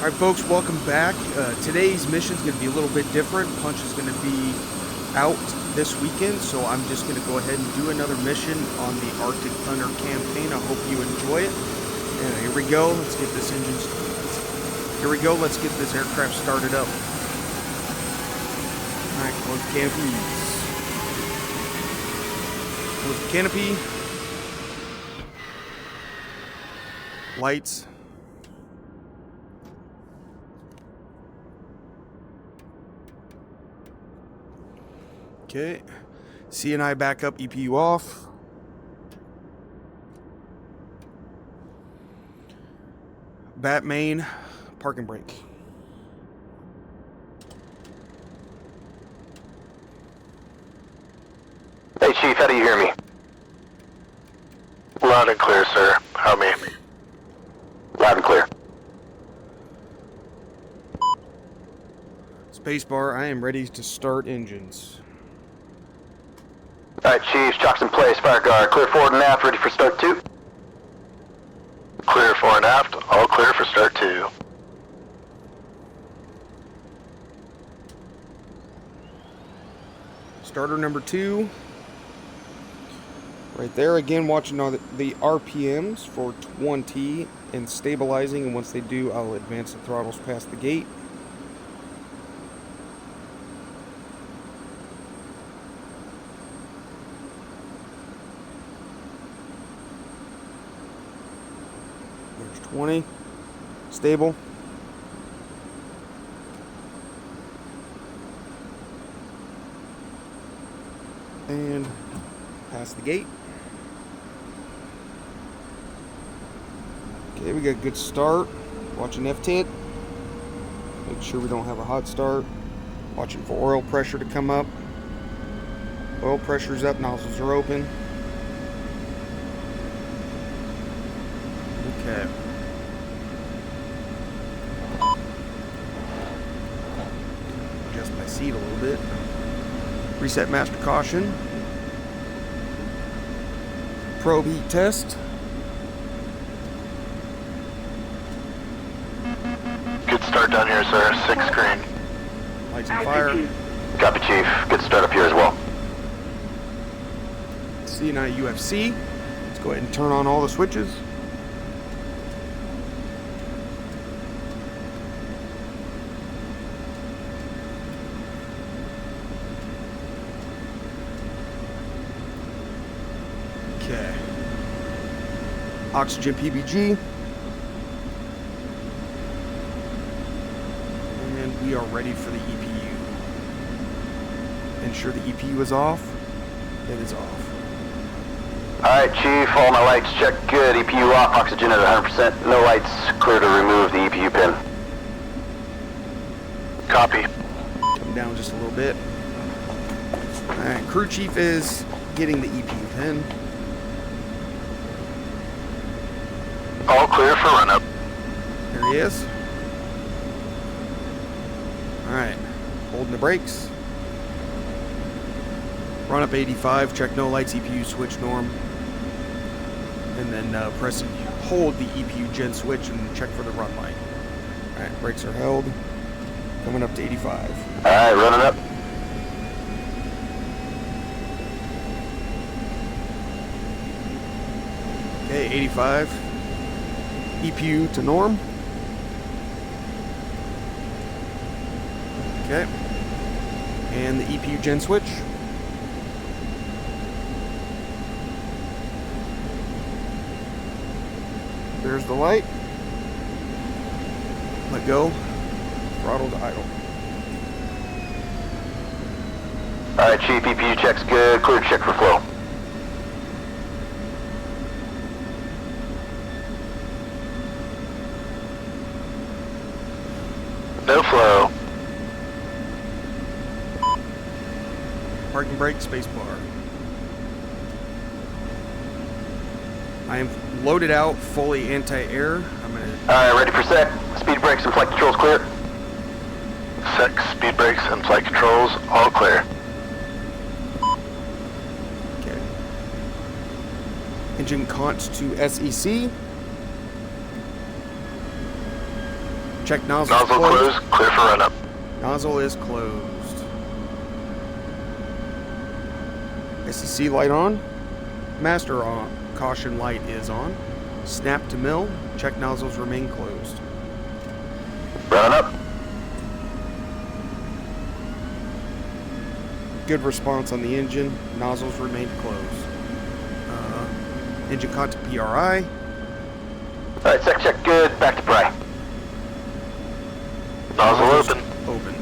Alright folks, welcome back. Today's mission is going to be a little bit different. Punch is going to be out this weekend, so I'm just going to go ahead and do another mission on the Arctic Thunder campaign. I hope you enjoy it. And here we go. Let's get this Here we go. Let's get this aircraft started up. Alright, close the canopies. Close the canopy. Lights. Okay, CNI backup, EPU off. Bat main, park and brake. Hey Chief, how do you hear me? Loud and clear, sir. How me? Loud and clear. Spacebar, I am ready to start engines. Alright, Chief, chocks in place, fire guard, clear forward and aft, ready for start 2. Clear fore and aft, all clear for start 2. Starter number 2. Right there, again, watching all the RPMs for 20 and stabilizing, and once they do, I'll advance the throttles past the gate. There's 20. Stable. And past the gate. Okay, we got a good start. Watching F-10. Make sure we don't have a hot start. Watching for oil pressure to come up. Oil pressure's up, nozzles are open. Okay. Adjust my seat a little bit. Reset master caution. Probe heat test. Good start down here, sir. 6 green. Lights and fire. Copy, Chief. Good start up here as well. CNI UFC. Let's go ahead and turn on all the switches. Okay. Oxygen PBG. And we are ready for the EPU. Ensure the EPU is off. It is off. Alright, Chief. All my lights check good. EPU off. Oxygen at 100%. No lights. Clear to remove the EPU pin. Copy. Come down just a little bit. Alright, crew chief is getting the EPU pin. All clear for run-up. There he is. Alright, holding the brakes. Run up 85, check no lights, EPU switch norm. And then hold the EPU gen switch and check for the run light. Alright, brakes are held. Coming up to 85. Alright, running up. Okay, 85. EPU to norm. Okay. And the EPU gen switch. There's the light. Let go. Throttle to idle. Alright, Chief, EPU check's good. Clear to check for flow. No flow. Parking brake, space bar. I am loaded out, fully anti-air. I'm gonna. Alright, ready for set. Speed brakes and flight controls clear. Set, speed brakes and flight controls all clear. Okay. Engine conch to SEC. Check nozzle. Nozzle closed. Clear for run up. Nozzle is closed. SEC light on. Master on. Caution light is on. Snap to mill. Check nozzles remain closed. Run up. Good response on the engine. Nozzles remain closed. Engine caught to PRI. Alright, sec check good. Back to pry. Nozzle open. Open.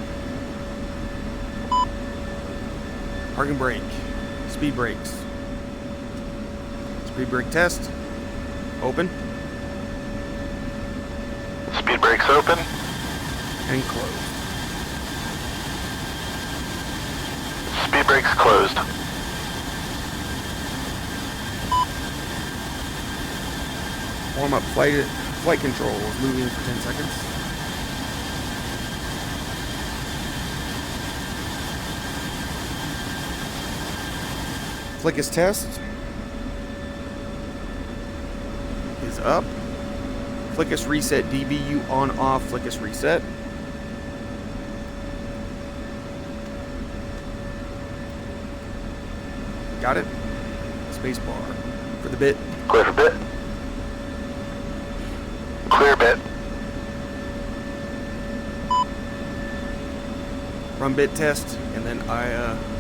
Park and brake. Speed brakes. Speed brake test. Open. Speed brakes open. And closed. Speed brakes closed. Warm up flight controls. Moving for 10 seconds. Flickus test is up. Flickus reset DBU on off. Flickus reset. Got it. Space bar for the bit. Clear for bit. Clear bit. Run bit test, and then I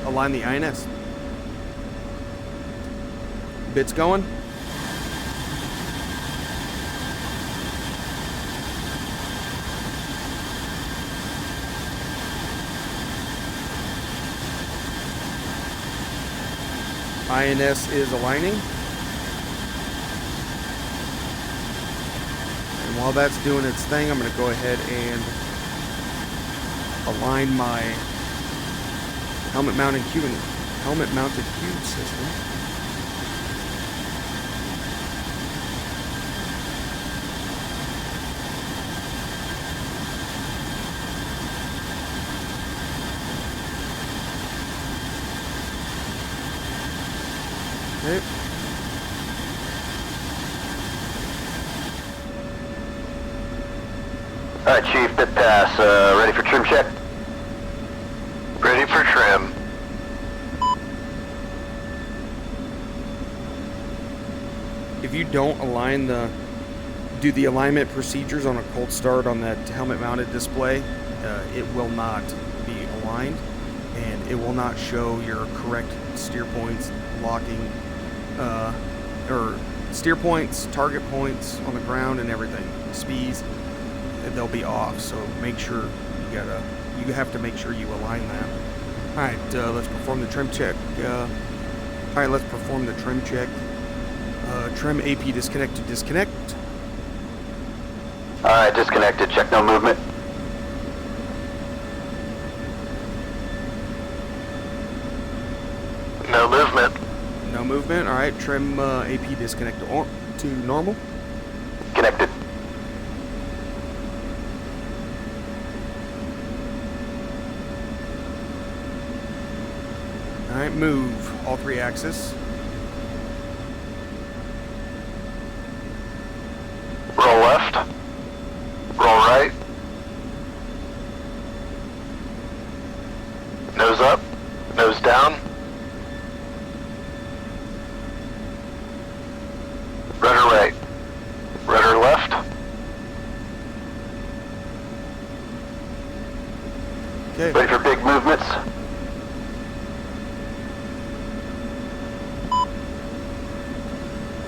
align the INS. Bit's going. INS is aligning. And while that's doing its thing, I'm going to go ahead and align my helmet mounted cube system. Okay. Alright, Chief, bit pass. Ready for trim check? Ready for trim. If you don't do the alignment procedures on a cold start on that helmet mounted display, it will not be aligned, and it will not show your correct steer points, locking, or steer points, target points on the ground, and everything. Speeds, they'll be off. So make sure you have to make sure you align that. All right, let's perform the trim check. All right, let's perform the trim check. Trim AP disconnect to disconnect. Alright, disconnected. Check no movement. No movement. No movement. All right, trim AP disconnect to normal. Connected. All right, move all three axes. Roll left. Roll right. Nose up. Nose down. Rudder right. Rudder left. Okay. Ready for big movements.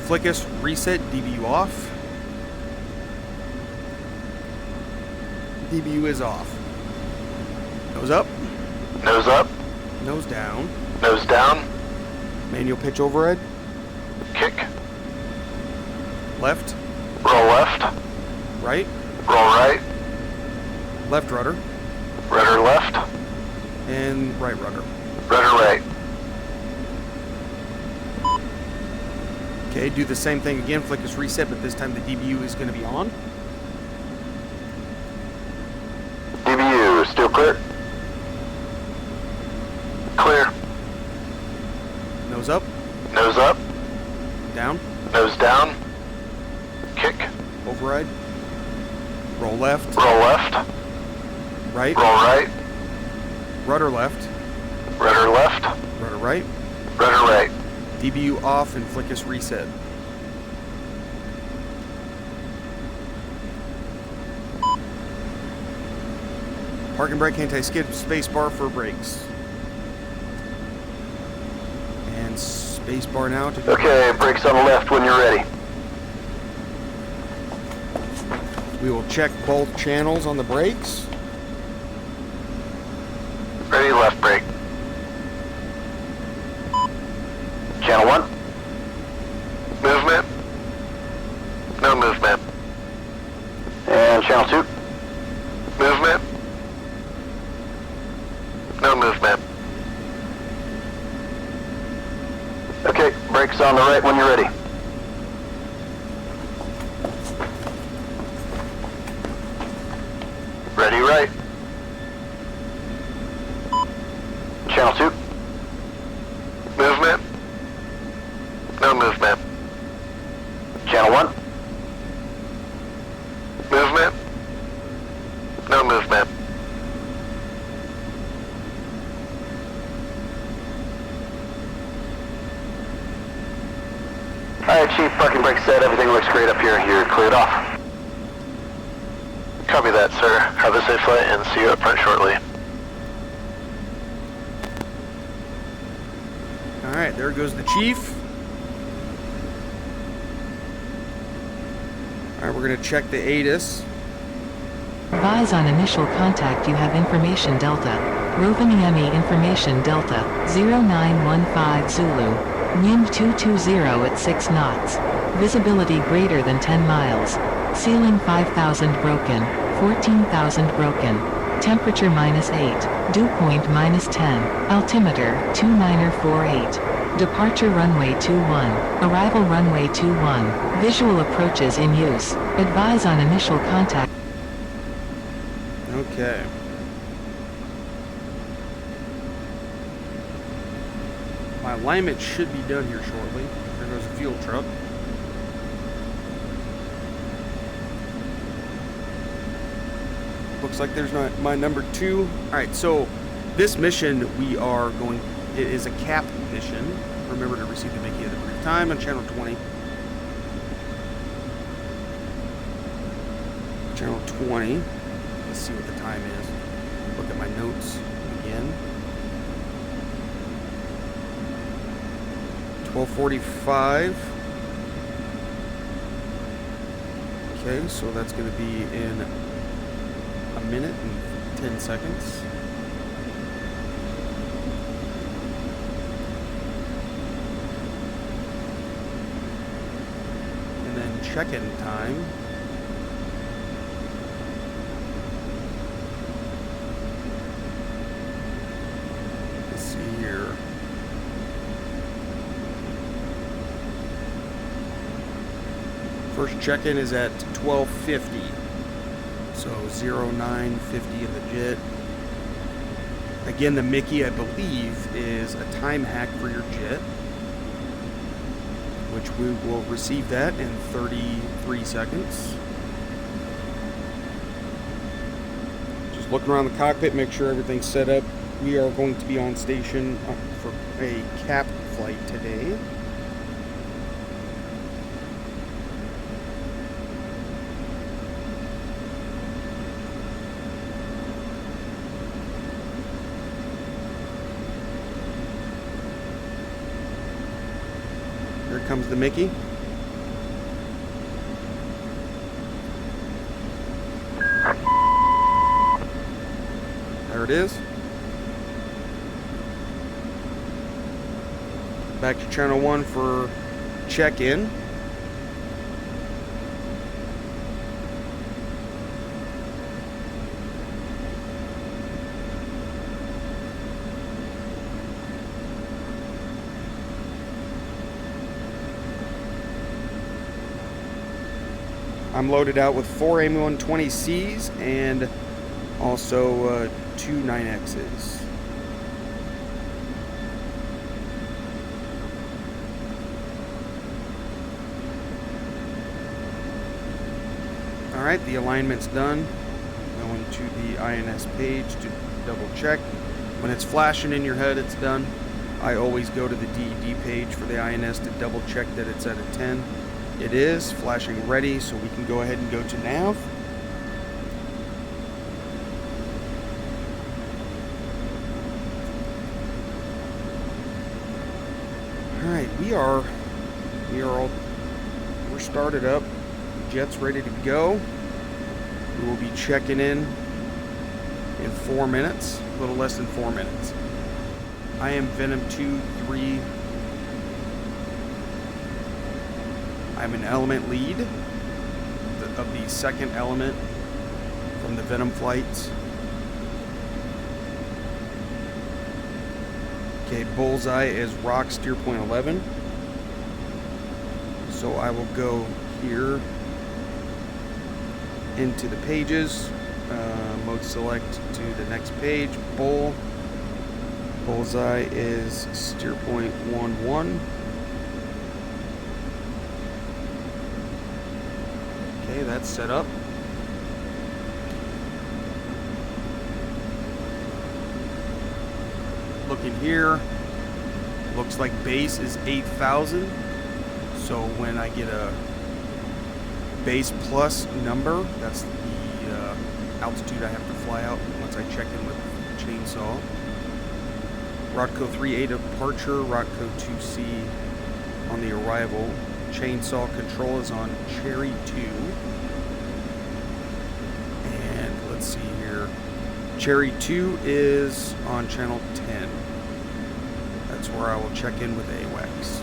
Flickus reset DBU off. DBU is off. Nose up. Nose up. Nose down. Nose down. Manual pitch override. Kick. Left. Roll left. Right. Roll right. Left rudder. Rudder left. And right rudder. Rudder right. Okay, do the same thing again. Flickus reset, but this time the DBU is going to be on. DBU, still clear? Clear. Nose up. Nose up. Down. Nose down. Kick. Override. Roll left. Roll left. Right. Roll right. Rudder left. Rudder left. Rudder right. Rudder right. DBU off and flick us reset. Park and brake, anti-skid, space bar for brakes. And space bar now to... Okay, brakes on the left when you're ready. We will check both channels on the brakes. Ready, left brake. Channel 1. Movement. No movement. And channel 2. Movement. No movement. Okay, brakes on the right when you're ready. Ready, right. Channel 2. Movement. No movement. Channel 1. Movement. No movement. Alright, Chief, parking brake set. Everything looks great up here. You're cleared off. Copy that, sir. Have a safe flight and see you up front shortly. Alright, there goes the Chief. Alright, we're going to check the ATIS. Advise on initial contact you have information Delta. Rovaniemi information Delta, 0915 Zulu. Wind 220 at 6 knots. Visibility greater than 10 miles. Ceiling 5,000 broken, 14,000 broken. Temperature -8, dew point -10. Altimeter 2948. Departure runway 21. Arrival runway 21. Visual approaches in use. Advise on initial contact. Okay. My alignment should be done here shortly. There goes a fuel truck. Looks like there's not my number 2. Alright, so this mission it is a cap mission. Remember to receive the Mickey at the brief time on channel 20. Channel 20. Let's see what the time is. Look at my notes again. 12:45. Okay, so that's going to be in a minute and 10 seconds. And then check-in time. Let's see here. First check-in is at 12:50. So 0950 in the jet. Again, the Mickey, I believe, is a time hack for your jet, which we will receive that in 33 seconds. Just looking around the cockpit, make sure everything's set up. We are going to be on station for a cap flight today. Here comes the Mickey. There it is. Back to channel 1 for check-in. I'm loaded out with 4 AIM-120Cs and also 2 9Xs. Alright, the alignment's done. Going to the INS page to double check. When it's flashing in your head, it's done. I always go to the DED page for the INS to double check that it's at a 10. It is flashing ready, so we can go ahead and go to nav. Alright, we're started up. Jet's ready to go. We will be checking in 4 minutes, a little less than 4 minutes. I am Venom 2-3. I'm an element lead of the second element from the Venom flights. Okay, bullseye is rock steer point 11. So I will go here into the pages, mode select to the next page, bullseye is steer point 11. Okay, that's set up. Looking here, looks like base is 8,000. So when I get a base plus number, that's the altitude I have to fly out once I check in with the chainsaw. Rodco 3A departure, Rodco 2C on the arrival. Chainsaw control is on Cherry 2. And let's see here. Cherry 2 is on channel 10. That's where I will check in with AWACS.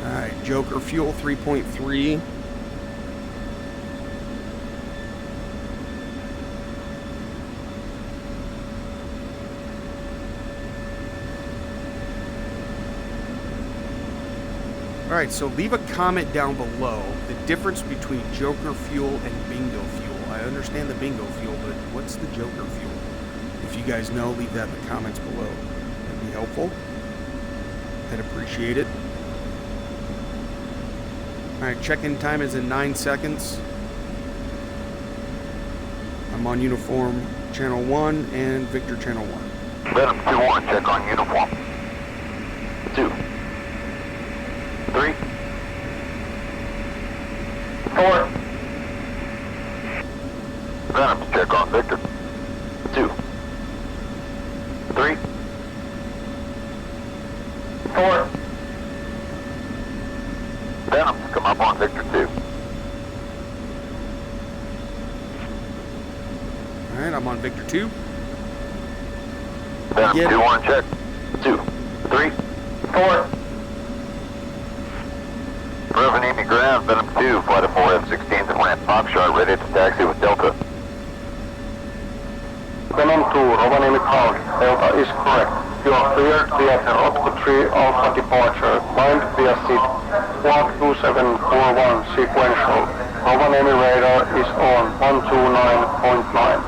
Alright, Joker Fuel 3.3. Alright, so leave a comment down below the difference between Joker Fuel and Bingo Fuel. I understand the Bingo Fuel, but what's the Joker Fuel? If you guys know, leave that in the comments below. That'd be helpful. I'd appreciate it. Alright, check-in time is in 9 seconds. I'm on uniform channel 1 and Victor channel 1. Venom 2-1, check on uniform. 2, 3, 4. Venom, check on Victor. 2, 3, 4. Venom, come up on Victor 2. Alright, I'm on Victor 2. Venom 2-1, check. 2, 3, 4. Roving Amy ground, Venom 2, flight of 4 F-16s and land Foxtrot, ready to taxi with Delta. Venom 2, Rovaniemi ground, Delta is correct. You are cleared via the Rotko 3 Alpha departure, bind via seat Squad 2741 sequential. Rovaniemi radar is on 129.9.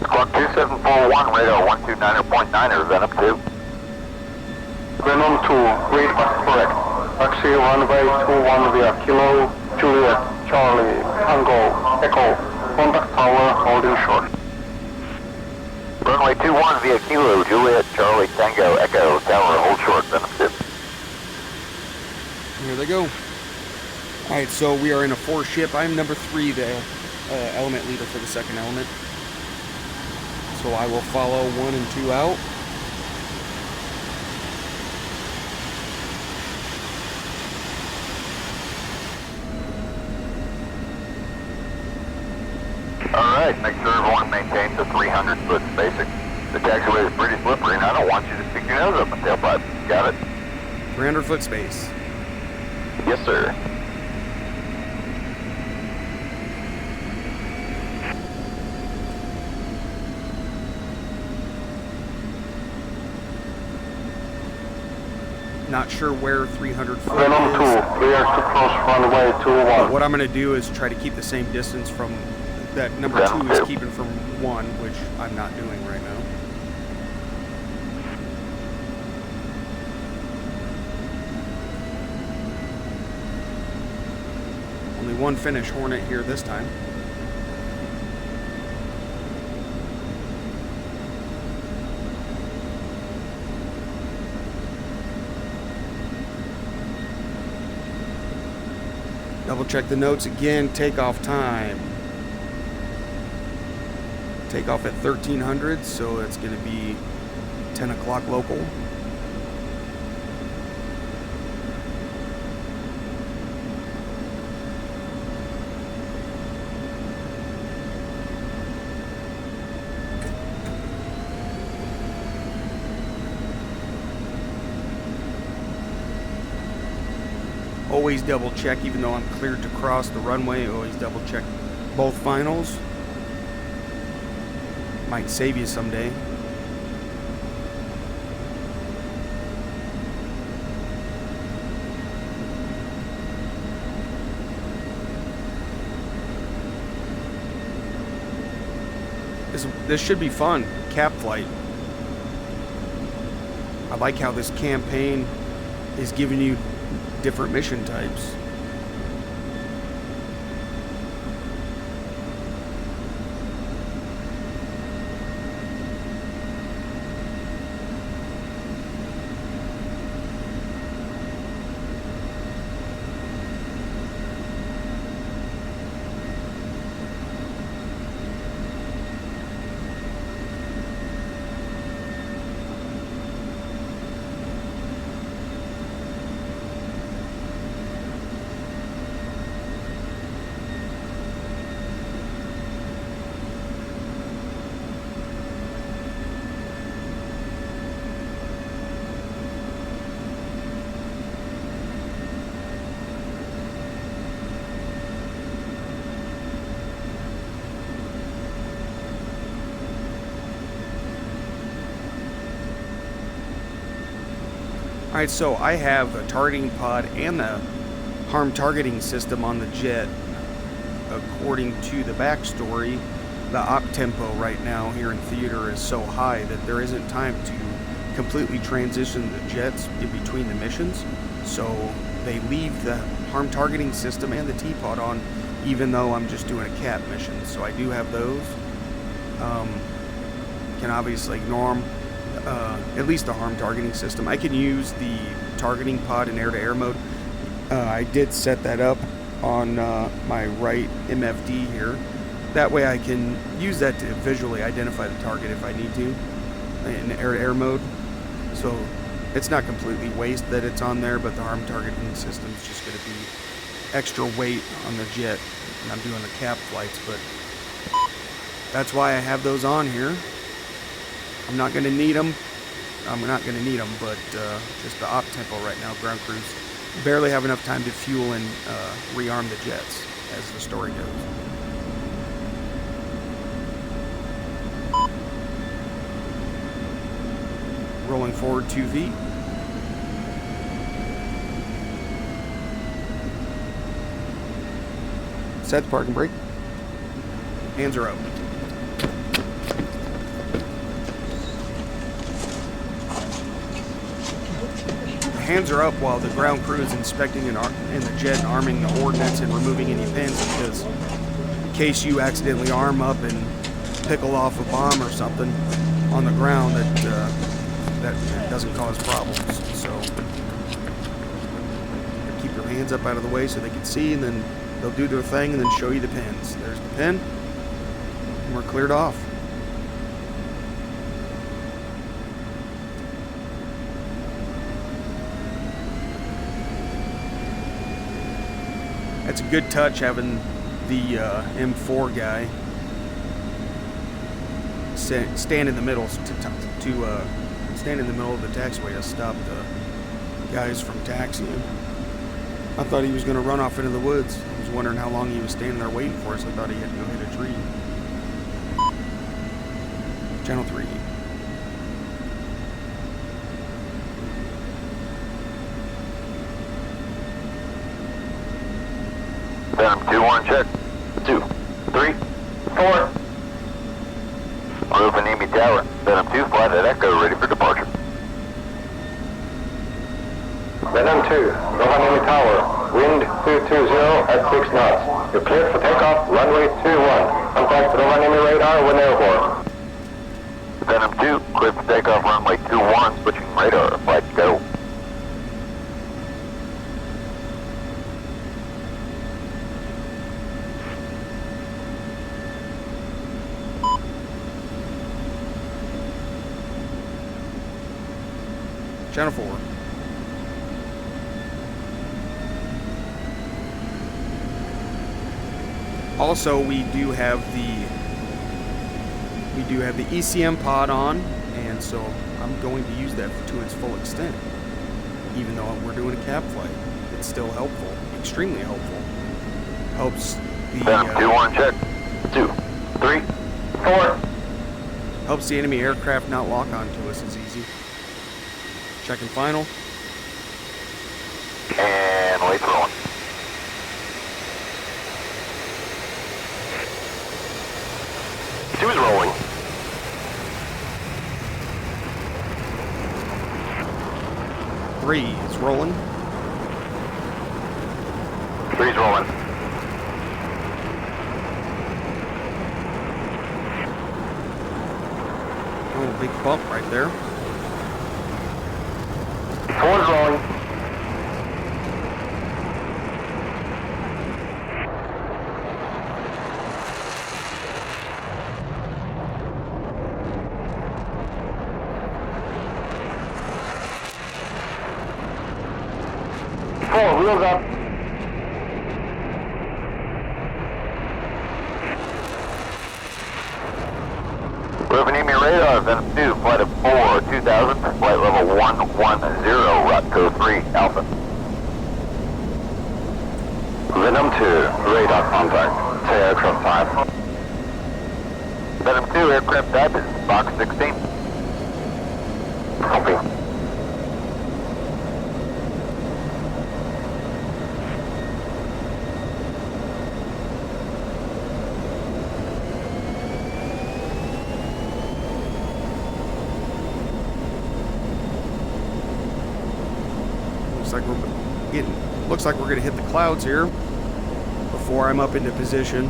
Squad 2741, radar 129.9, Venom 2. Venom 2, read back correct. Taxi runway 21 via Kilo, Juliet, Charlie, Tango, Echo. Contact tower holding short. Runway 21 via Kilo, Juliet, Charlie, Tango, Echo, tower hold short, Venom 2. Here they go. Alright, so we are in a 4-ship. I'm number 3, the element leader for the second element. So I will follow 1 and 2 out. Alright, make sure everyone maintains the 300-foot spacing. The taxiway is pretty slippery and I don't want you to stick your nose up in tailpipe. Got it? 300-foot space. Yes, sir. Not sure where 300 foot Venom is. 2, clear to cross runway 21. But what I'm going to do is try to keep the same distance from that number 2 is keeping from 1, which I'm not doing right now. one Finnish Hornet here this time. Double check the notes again. Takeoff time. Takeoff at 1300, so it's going to be 10 o'clock local. Always double check, even though I'm cleared to cross the runway, always double check both finals. Might save you someday. This should be fun. Cap flight. I like how this campaign is giving you different mission types. Alright, so I have a targeting pod and the harm targeting system on the jet. According to the backstory, the op tempo right now here in theater is so high that there isn't time to completely transition the jets in between the missions. So they leave the harm targeting system and the T-pod on, even though I'm just doing a cap mission. So I do have those. Can obviously ignore them. At least the harm targeting system. I can use the targeting pod in air-to-air mode. I did set that up on my right MFD here. That way I can use that to visually identify the target if I need to in air-to-air mode. So it's not completely waste that it's on there, but the harm targeting system is just going to be extra weight on the jet. And I'm doing the cap flights, but that's why I have those on here. I'm not going to need them. But just the op tempo right now, ground crews barely have enough time to fuel and rearm the jets, as the story goes. Rolling forward 2 feet. Set the parking brake. Hands are up. Hands are up while the ground crew is inspecting in the jet and arming the ordnance and removing any pins, because in case you accidentally arm up and pickle off a bomb or something on the ground, that doesn't cause problems. So keep your hands up out of the way so they can see, and then they'll do their thing and then show you the pins. There's the pin, and we're cleared off. It's a good touch having the M4 guy stand in the middle to stand in the middle of the taxiway to stop the guys from taxiing. I thought he was going to run off into the woods. I was wondering how long he was standing there waiting for us. I thought he had to go hit a tree. Channel 3. Venom 2-1, check. 2, 3, 4. On open Amy Tower. Venom 2, flight at Echo, ready for departure. Venom 2, Rovaniemi Tower. Wind 220 at 6 knots. You're cleared for takeoff, runway 21. Contact Rovan enemy radar when airborne. Venom 2, cleared for takeoff, runway 21, switching radar, flight go. Channel 4. Also, we do have the ECM pod on, and so I'm going to use that to its full extent. Even though we're doing a cap flight, it's still helpful, extremely helpful. Helps the Venom 2-1 check. 2, 3, 4. helps the enemy aircraft not lock onto us as easy. Checking final. And late throwing. Two's rolling. Three is rolling. 3's rolling. Oh, big bump right there. 4's rolling. Wheels up. Roving enemy radar, Venom 2, flight of 4, 2000, flight level 110, Rotco 3, Alpha. Venom 2, radar contact. Say aircraft type. Venom 2, aircraft type is Box 16. Copy. Looks like we're gonna hit the clouds here before I'm up into position.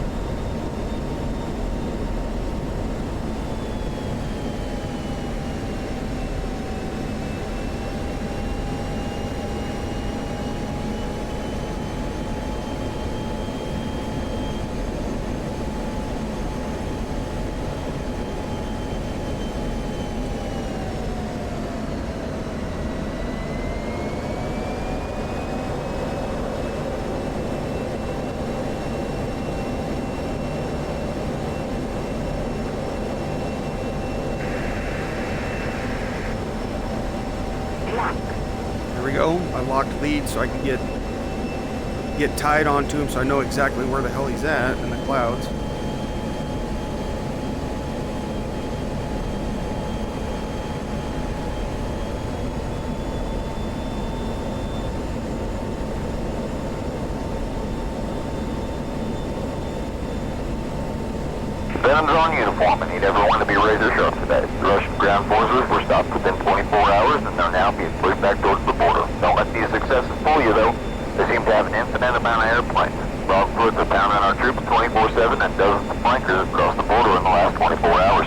There we go. I locked lead so I can get tied onto him so I know exactly where the hell he's at in the clouds. Venom's on uniform. I need everyone to be razor sharp today. The Russian ground forces were stopped within 24 hours and they're now being pushed back towards the border. Don't let these successes fool you though. They seem to have an infinite amount of airplanes. Logfoots are pounding our troops 24/7 and dozens of flankers across the border in the last 24 hours.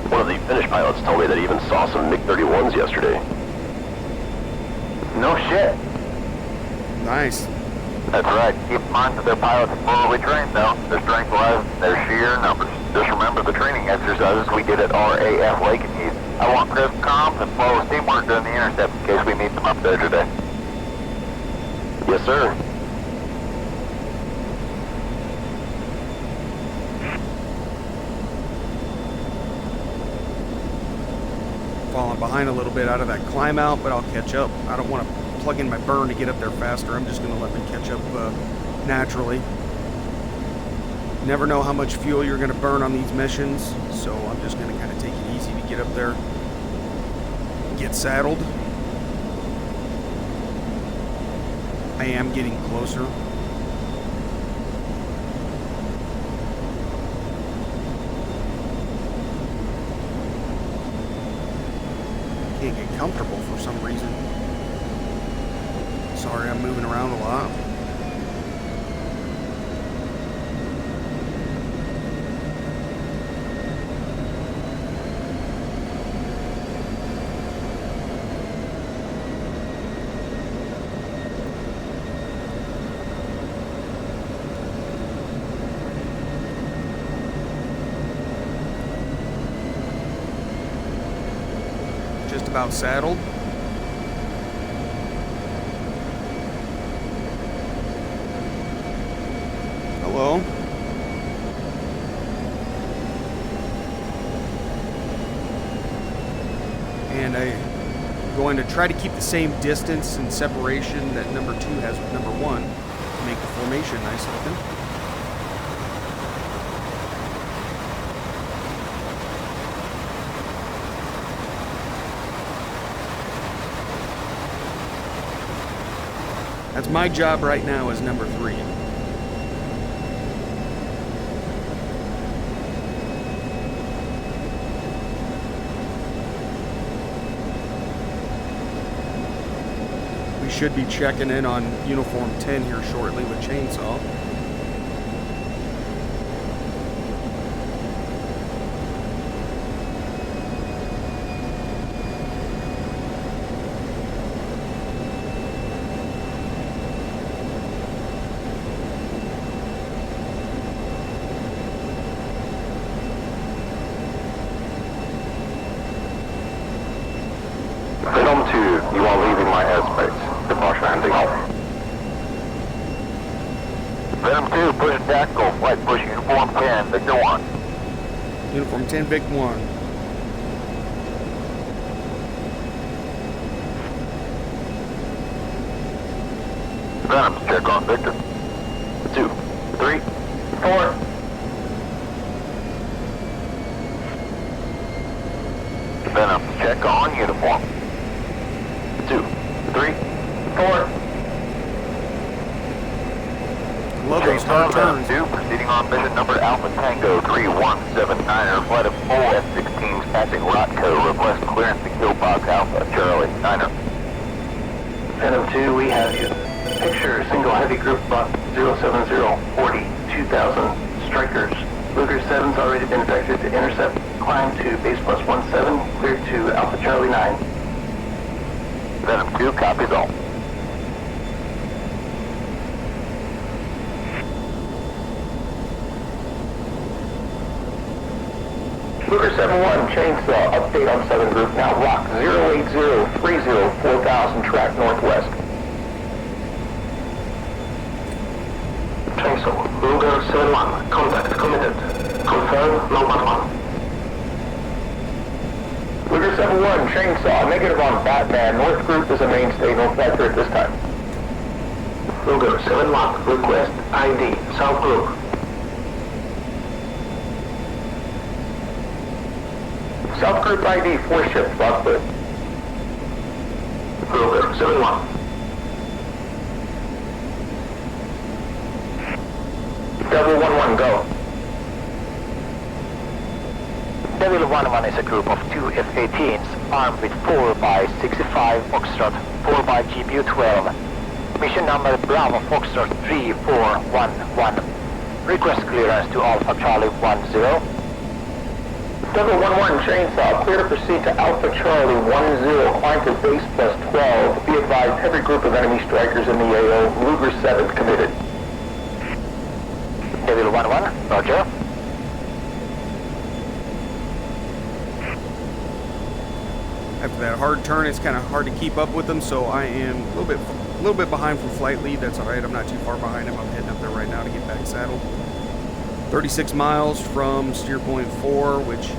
One of the Finnish pilots told me that he even saw some MiG-31s yesterday. No shit. Nice. That's right. Keep in mind that their pilots are fully trained though. Their strength lies in their sheer numbers. Just remember the training exercises we did at RAF Lake and Heath. I want crisp comms and flawless teamwork during the intercept in case we meet them up there today. Yes, sir. Falling behind a little bit out of that climb out, but I'll catch up. I don't want to plug in my burn to get up there faster. I'm just going to let me catch up naturally. Never know how much fuel you're going to burn on these missions, so I'm just going to kind of take it easy to get up there, get saddled. I am getting closer. Can't get comfortable for some reason. Sorry, I'm moving around a lot. Just about saddled. Hello. And I'm going to try to keep the same distance and separation that number 2 has with number 1 to make the formation nice looking. That's my job right now as number 3. We should be checking in on Uniform 10 here shortly with Chainsaw. Venom 2, you are leaving my airspace. Departure handing off. Venom 2, push tactical, flight push uniform 10, Victor 1. Uniform 10, Vic 1. Venom, check on Victor. 2, 3, 4. Venom, check on uniform. 2, 3, 4. Love those hard turns. 2, proceeding on mission number Alpha Tango 3179er, flight of 4 F-16s passing Rotco. Request clearance to kill Box Alpha, Charlie, Niner. Venom 2, we have you. Picture single heavy group bus 070 40 2000 strikers. Luger 7's already been vectored to intercept. Climb to base plus 17, clear to Alpha Charlie 9. Venom 2, copies all. Luger 7-1, Chainsaw, update on 7 group now. Rock 08030 4000, track northwest. Chainsaw, Luger 7-1, contact committed. Confirm, no one. Luger 7-1, Chainsaw, negative on Batman. North group is a mainstay, no factor at this time. Luger 7-1, request ID, South group. South group ID, 4 ships, Cockpit. Luger 7-1. Devil 1-1, go. Devil 1-1 is a group of 2 F-18s armed with 4x65 Foxtrot 4x GPU-12. Mission number Bravo Foxtrot 3411. Request clearance to Alpha Charlie 10. Devil 1-1, Chainsaw, clear to proceed to Alpha Charlie 10, climb to base plus 12. Be advised, heavy group of enemy strikers in the AO. Luger 7 committed. Devil 1-1, roger. After that hard turn, it's kind of hard to keep up with them, so I am a little bit behind from flight lead. That's all right. I'm not too far behind him. I'm heading up there right now to get back saddled. 36 miles from steer point 4, which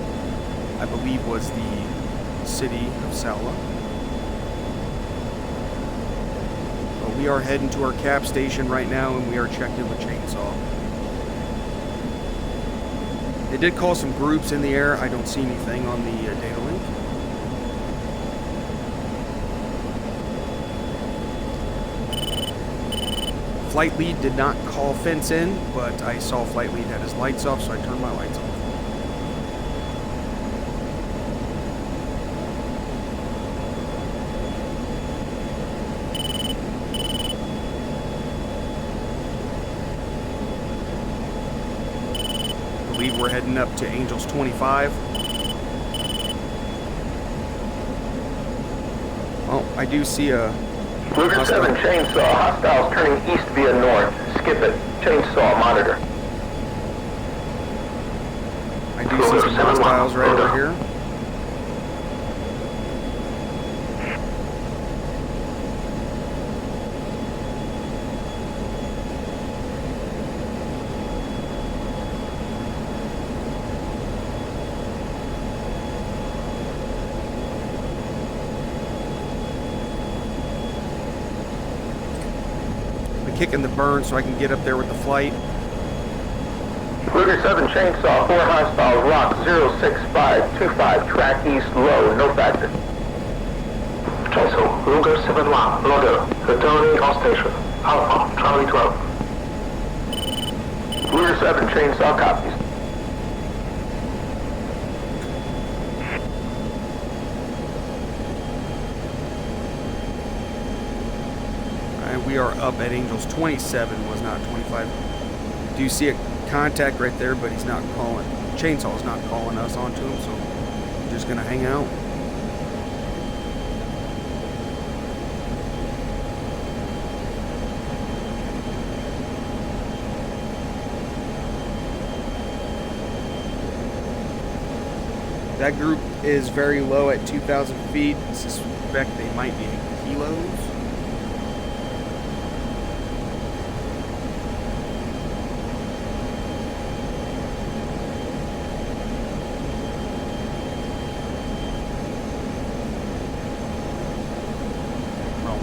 I believe was the city of Saula. But we are heading to our cap station right now, and we are checked in with Chainsaw. They did call some groups in the air. I don't see anything on the data link. Flight lead did not call fence in, but I saw flight lead had his lights off, so I turned my lights off. we're heading up to Angels 25. Oh, I do see a Luger 7 chainsaw, hostiles turning east via north. Skip it. Chainsaw monitor. I do see some hostiles right over here. Kicking the burn so I can get up there with the flight. Luger 7 chainsaw, 4 hostiles, rock 06525, track east low, no factor. Cancel, Luger 7-1, logger, returning on station, Alpha, Charlie 12. Luger 7 chainsaw copies. We are up at Angels 27, was not 25. Do you see a contact right there, but he's not calling. Chainsaw's not calling us onto him, so we're just gonna hang out. That group is very low at 2,000 feet. I suspect they might be in kilos.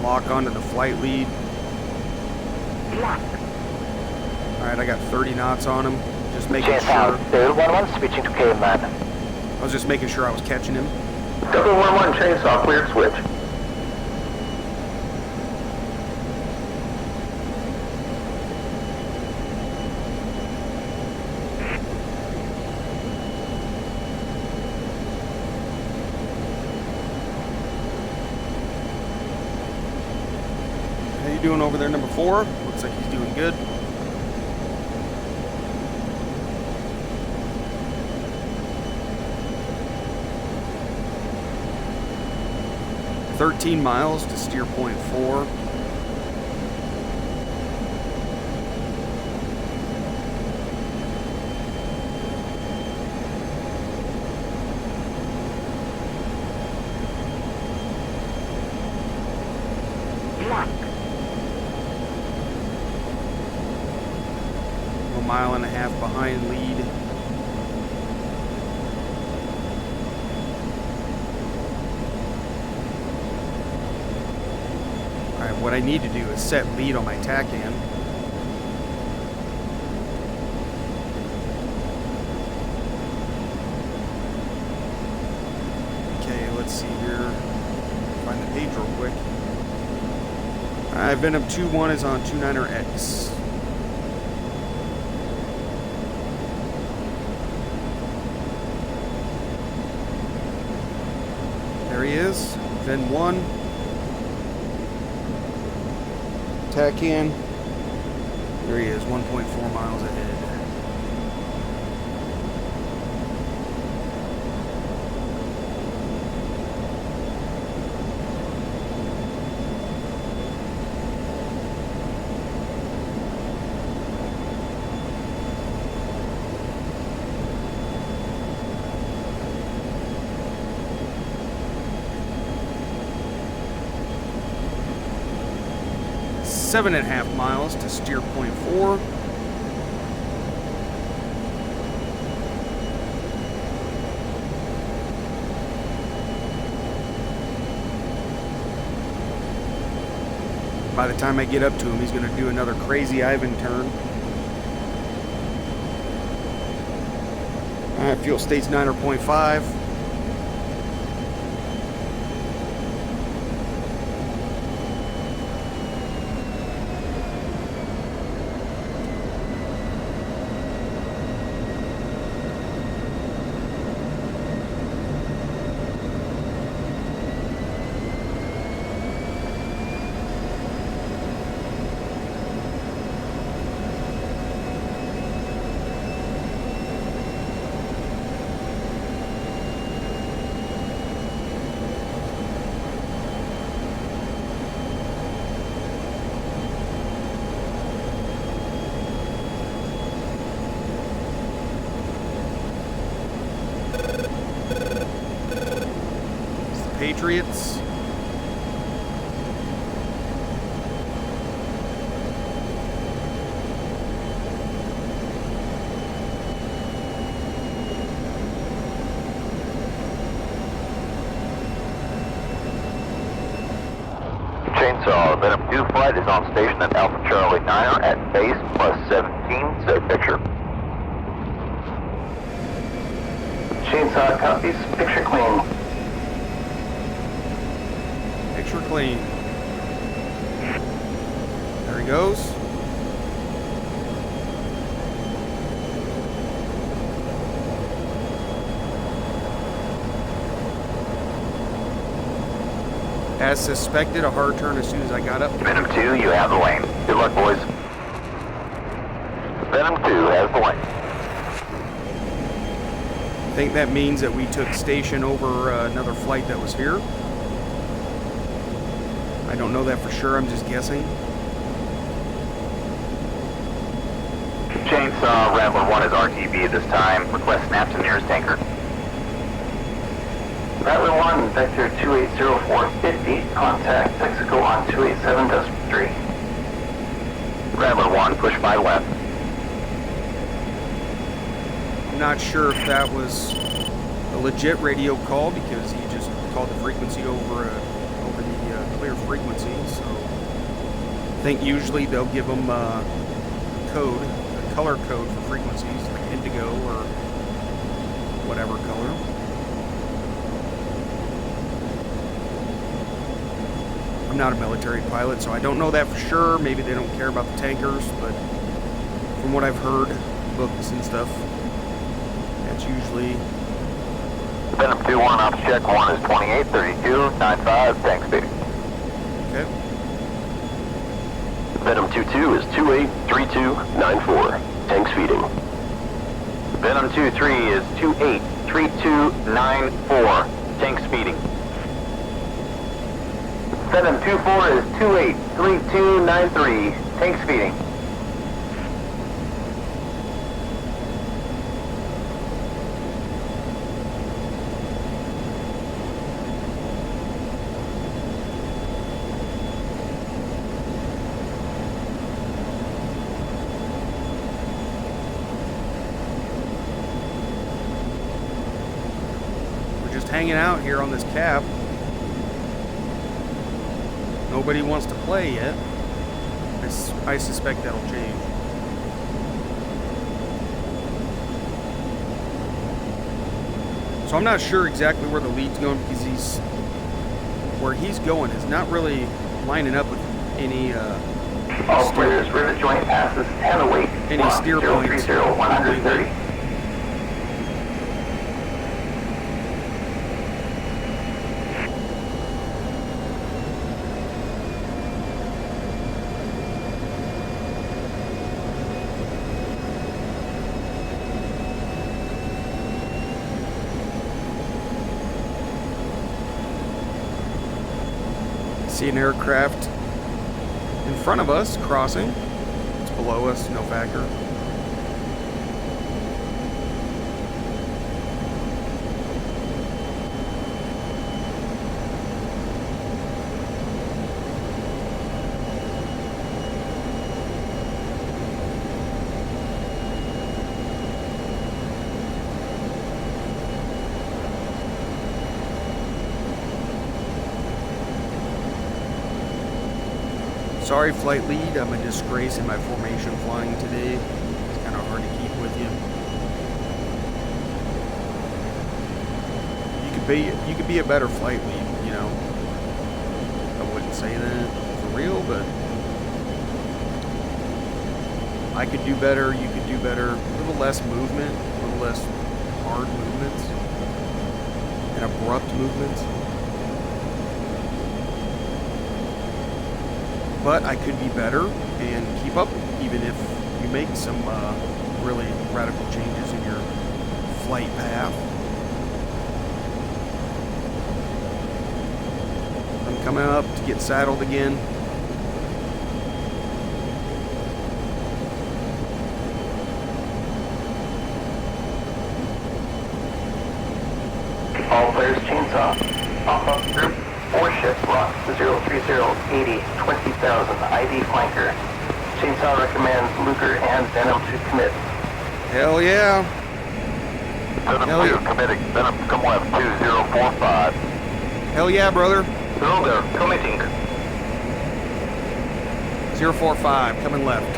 Lock onto the flight lead. Alright, I got 30 knots on him. Just making sure. Bill 11 switching to K-man. I was just making sure I was catching him. Double 11 chainsaw cleared switch. Doing over there, number 4. Looks like he's doing good. "13 miles to steer point 4. Mile and a half behind lead. Alright, what I need to do is set lead on my TACAN. Okay, let's see here. Find the page real quick. Alright, Venom 2-1 is on 29er X. There he is, Ven 1. TACAN. There he is, 1.4 miles ahead. Seven and a half miles to steer point 4. By the time I get up to him, he's going to do another crazy Ivan turn. Alright, fuel state's 9.5. Patriots. Chainsaw, Venom 2 flight is on station at Alpha Charlie 9er at base plus 17, set picture. Chainsaw copies, picture clean. Picture clean. There he goes. As suspected, a hard turn as soon as I got up. Venom 2, you have the lane. Good luck, boys. Venom 2 has the lane. I think that means that we took station over another flight that was here. I don't know that for sure, I'm just guessing. Chainsaw, Rambler 1 is RTB this time. Request snap to nearest tanker. Rattler 1, vector 280450, contact Mexico on 287.3. Rambler 1, push by left. I'm not sure if that was a legit radio call because he just called the frequency over the clear frequency. So I think usually they'll give them a code, a color code for frequencies, like indigo or whatever color. I'm not a military pilot, so I don't know that for sure. Maybe they don't care about the tankers, but from what I've heard, books and stuff, that's usually... Venom 2-1 off check 1 is 2832.95, tank speed. Okay. Venom 2-2 is 283294, tanks feeding. Venom 2-3 is 283294, tank speeding. Venom 2-4 is 283293, tank speeding. We're just hanging out here on this cap. Nobody wants to play yet. I suspect that'll change. So I'm not sure exactly where the lead's going because where he's going is not really lining up with any All players, rivet joint passes 10 await. Any steer points. 030, 130. See an aircraft in front of us crossing. It's below us, no factor. Sorry, flight lead, I'm a disgrace in my formation flying today. It's kind of hard to keep with you. You could be a better flight lead, you know. I wouldn't say that for real, but I could do better, you could do better. A little less movement, a little less hard movements and abrupt movements. But I could be better and keep up, even if you make some really radical changes in your flight path. I'm coming up to get saddled again. All players, chainsaw. Popup Group. 230, 20,000, ID flanker. Chainsaw recommends Luger and Venom to commit. Hell yeah. Venom Hell 2 yeah. committing. Venom, come left, 2045. Hell yeah, brother. Luger, committing. 045, coming left.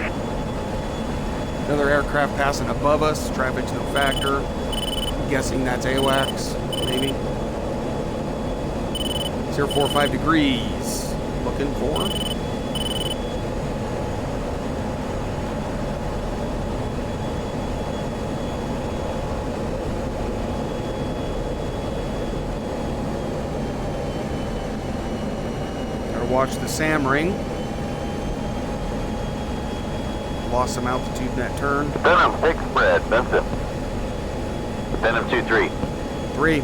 Another aircraft passing above us. Traffic's no factor. I'm guessing that's AWACS, maybe. 045 degrees. Looking for. Watch the SAM ring. Lost some altitude in that turn. Venom, take spread, Benson. Venom 2-3. 3.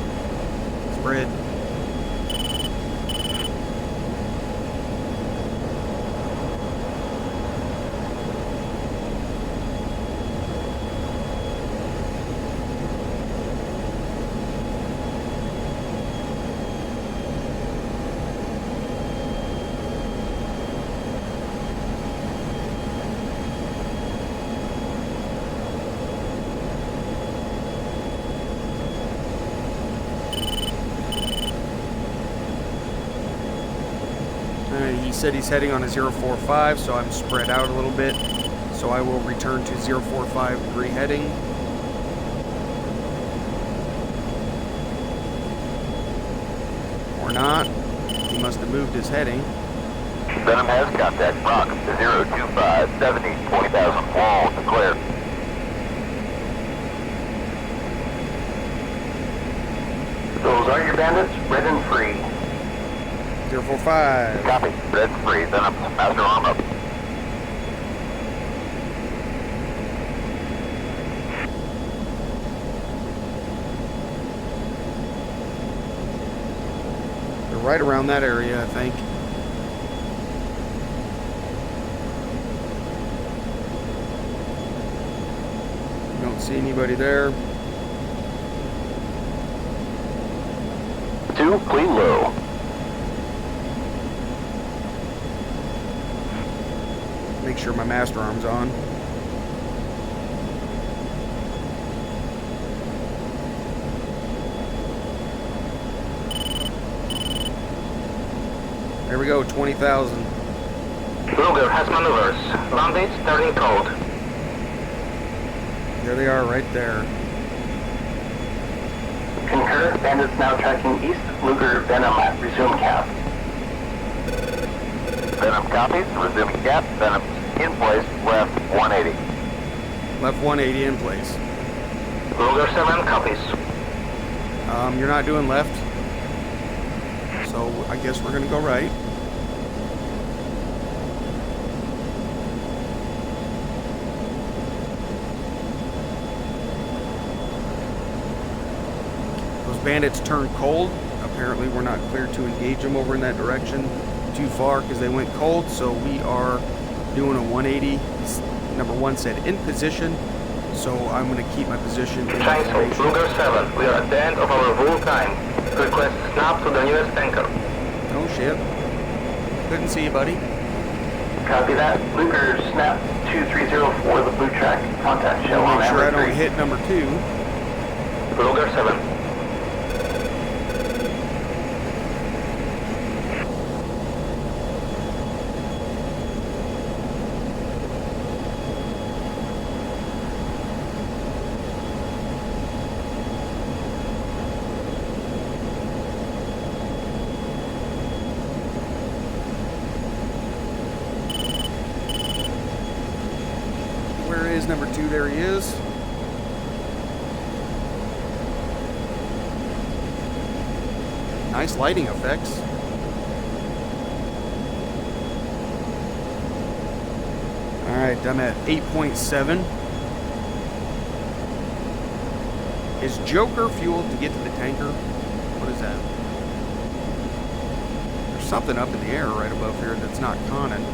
Spread. He said he's heading on a 045, so I'm spread out a little bit. So I will return to 045 degree heading. Or not. He must have moved his heading. Venom has contact. Rock, 025, 70, 20,000. Wall, declare. Those are your bandits, red and free. 045. Copy. Red free. Venom, master arm up. They're right around that area, I think. Don't see anybody there. 2, clean low. Make sure my master arm's on. There we go, 20,000. Luger has maneuvers. Bandits turning cold. There they are, right there. Concur, bandits now tracking east. Luger, Venom at resume cap. Venom copies. Resuming gap. Venom in place. Left 180. Left 180 in place. Luger 7 copies. You're not doing left. So I guess we're gonna go right. Those bandits turned cold. Apparently we're not clear to engage them over in that direction too far because they went cold. So we are doing a 180. Number 1 said in position. So I'm going to keep my position in Chainsaw, formation. Luger 7. We are at the end of our rule time. Request snap to the nearest tanker. Oh shit. Couldn't see you, buddy. Copy that. Luger snap 2304, the blue track. Contact shell on Make sure I Amber don't 3. hit number 2. Luger 7. Where is number 2? There he is. Nice lighting effects. Alright, I'm at 8.7. Is Joker fueled to get to the tanker? What is that? There's something up in the air right above here that's not conning.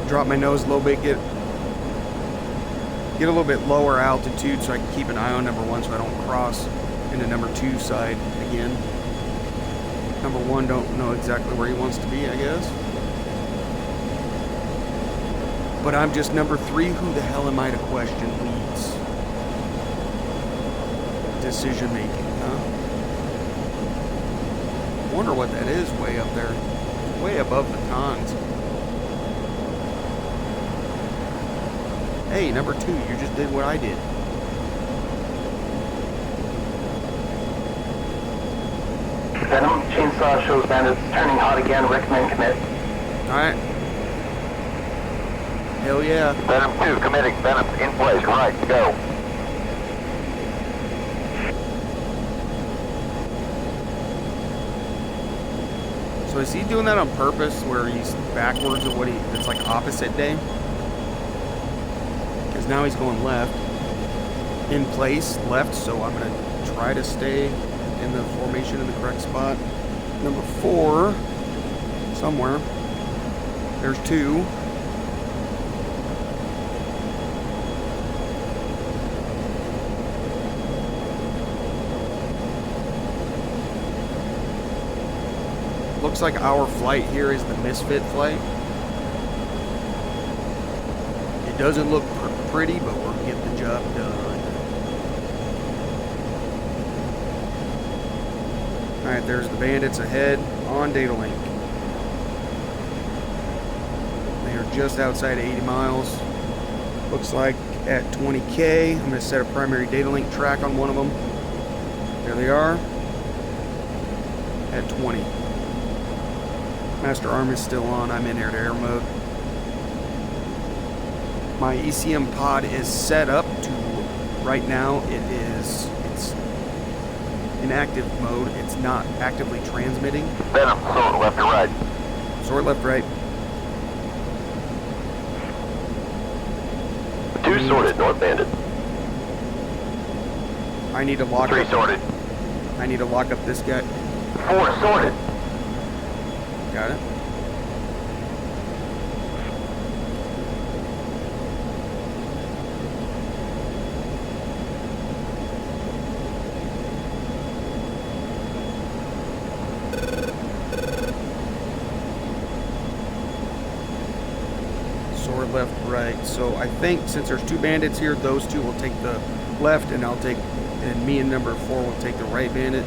drop my nose a little bit, get a little bit lower altitude so I can keep an eye on number 1 so I don't cross into number 2 side again. Number 1 don't know exactly where he wants to be, I guess. But I'm just number 3. Who the hell am I to question leads? Decision making, huh? Wonder what that is way up there. Way above the cons. Hey, number 2, you just did what I did. Venom, chainsaw shows bandits turning hot again. Recommend commit. Alright. Hell yeah. Venom 2 committing. Venom in place. Right, go. So is he doing that on purpose where he's backwards of what it's like opposite day? Because now he's going left. In place, left, so I'm going to try to stay in the formation in the correct spot. Number 4, somewhere. There's 2. Looks like our flight here is the misfit flight. It doesn't look pretty, but we're getting the job done. Alright, there's the bandits ahead on data link. They are just outside of 80 miles. Looks like at 20K. I'm going to set a primary data link track on one of them. There they are. At 20. Master arm is still on. I'm in air-to-air mode. My ECM pod is set up to, right now, it's in active mode. It's not actively transmitting. Venom, sword left or right? Sword left, right. 2 sorted, north bandit. I need to lock 3 up. sorted. I need to lock up this guy. 4 sorted. Got it. Sword left, right. So I think since there's 2 bandits here, those 2 will take the left, and me and number 4 will take the right bandit.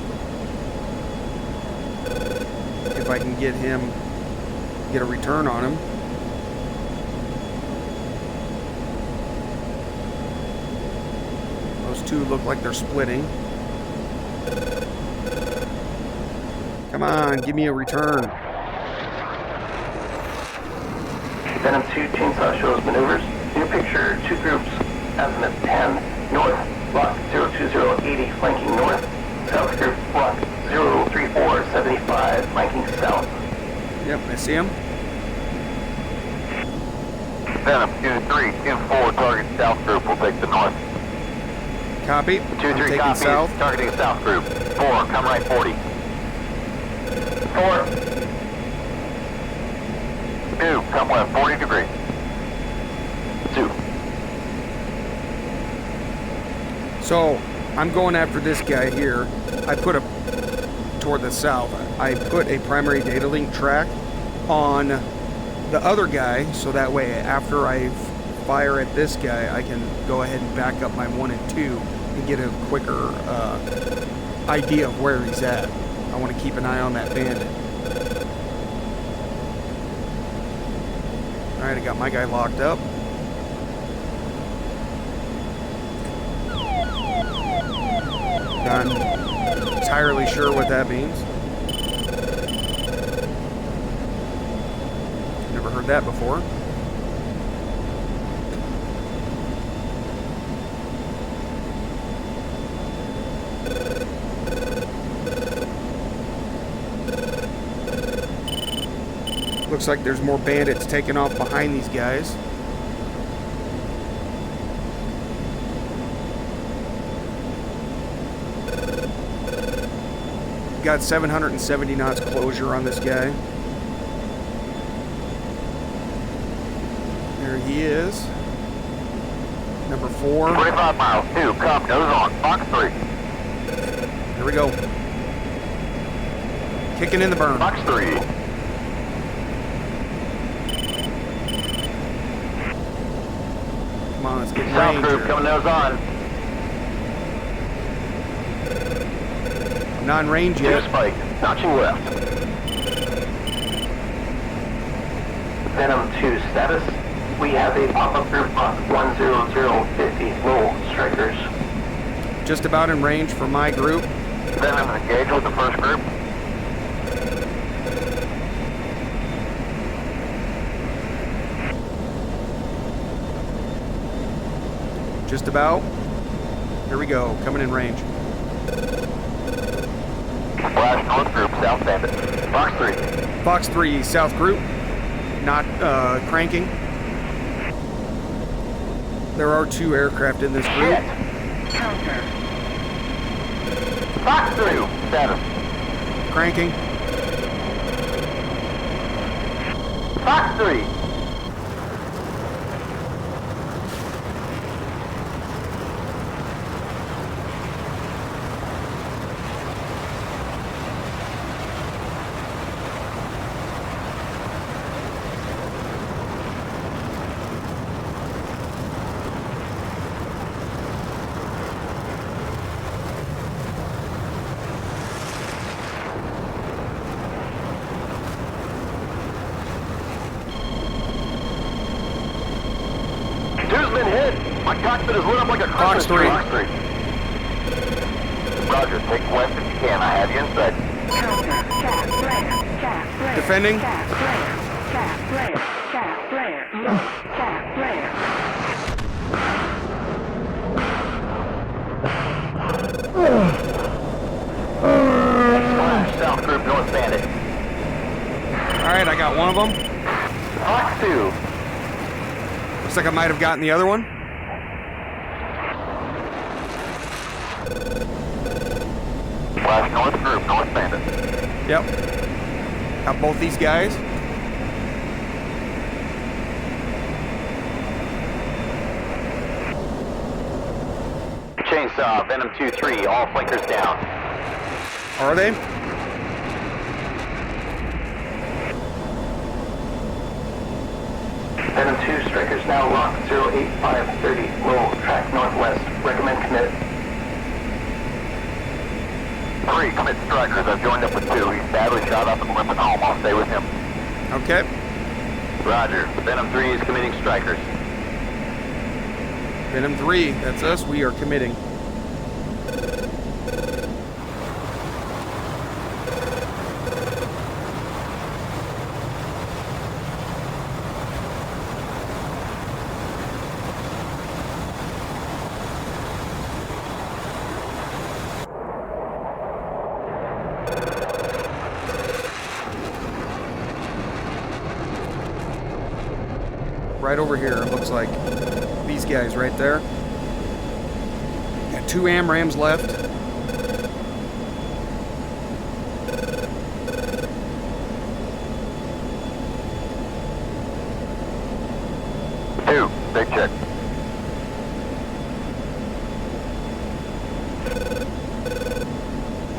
If I can get a return on him. Those 2 look like they're splitting. Come on, give me a return. Venom 2 chainsaw shows maneuvers. New picture, 2 groups. Azimuth 10 north. Block 02080 flanking north. South group block 03475 flanking south. Yep, I see him. Venom 2-3, 2-4, target south group will take the north. Copy. 2-3 copy, south. targeting south group. 4, come right 40. 4. 2, come left 40 degrees. 2. So, I'm going after this guy here. I put toward the south. I put a primary data link track on the other guy, so that way after I fire at this guy, I can go ahead and back up my 1 and 2 and get a quicker idea of where he's at. I want to keep an eye on that bandit. Alright, I got my guy locked up. Not entirely sure what that means. Never heard that before. Looks like there's more bandits taking off behind these guys. Got 770 knots closure on this guy. There he is. Number 4. 25 miles, 2, come, nose on, Fox 3. Here we go. Kicking in the burn. Fox 3. Come on, let's get South range group, here. coming nose on. I'm not in range 2 yet. spike, notching left. Venom 2 status. We have a Popup Group on 10050 low strikers. Just about in range for my group. Venom engage with the first group. Just about. Here we go, coming in range. Flash north group, south bandit. Fox 3. Fox 3, South Group. Not cranking. There are 2 aircraft in this group. Fox 3, status. Cranking. Fox 3. Two's been hit. My cockpit is lit up like a Fox Christmas 3. tree. Fox 3. Roger, take west if you can. I have you in sight. Defending. Flash, south group, north bandit. Alright, I got one of them. Fox 2. Looks like I might have gotten the other one. Flash north group, north bandit. Yep. Got both these guys. Chainsaw, Venom 2-3, all flankers down. Are they? Venom 2 strikers now locked 08530 low track northwest. Recommend commit. 3, commit strikers. I've joined up with 2. He's badly shot up and limping home. I'll stay with him. Okay. Roger. Venom 3 is committing strikers. Venom 3, that's us. We are committing. Right over here, it looks like. These guys right there. Got 2 AMRAAMs left. Two, big check.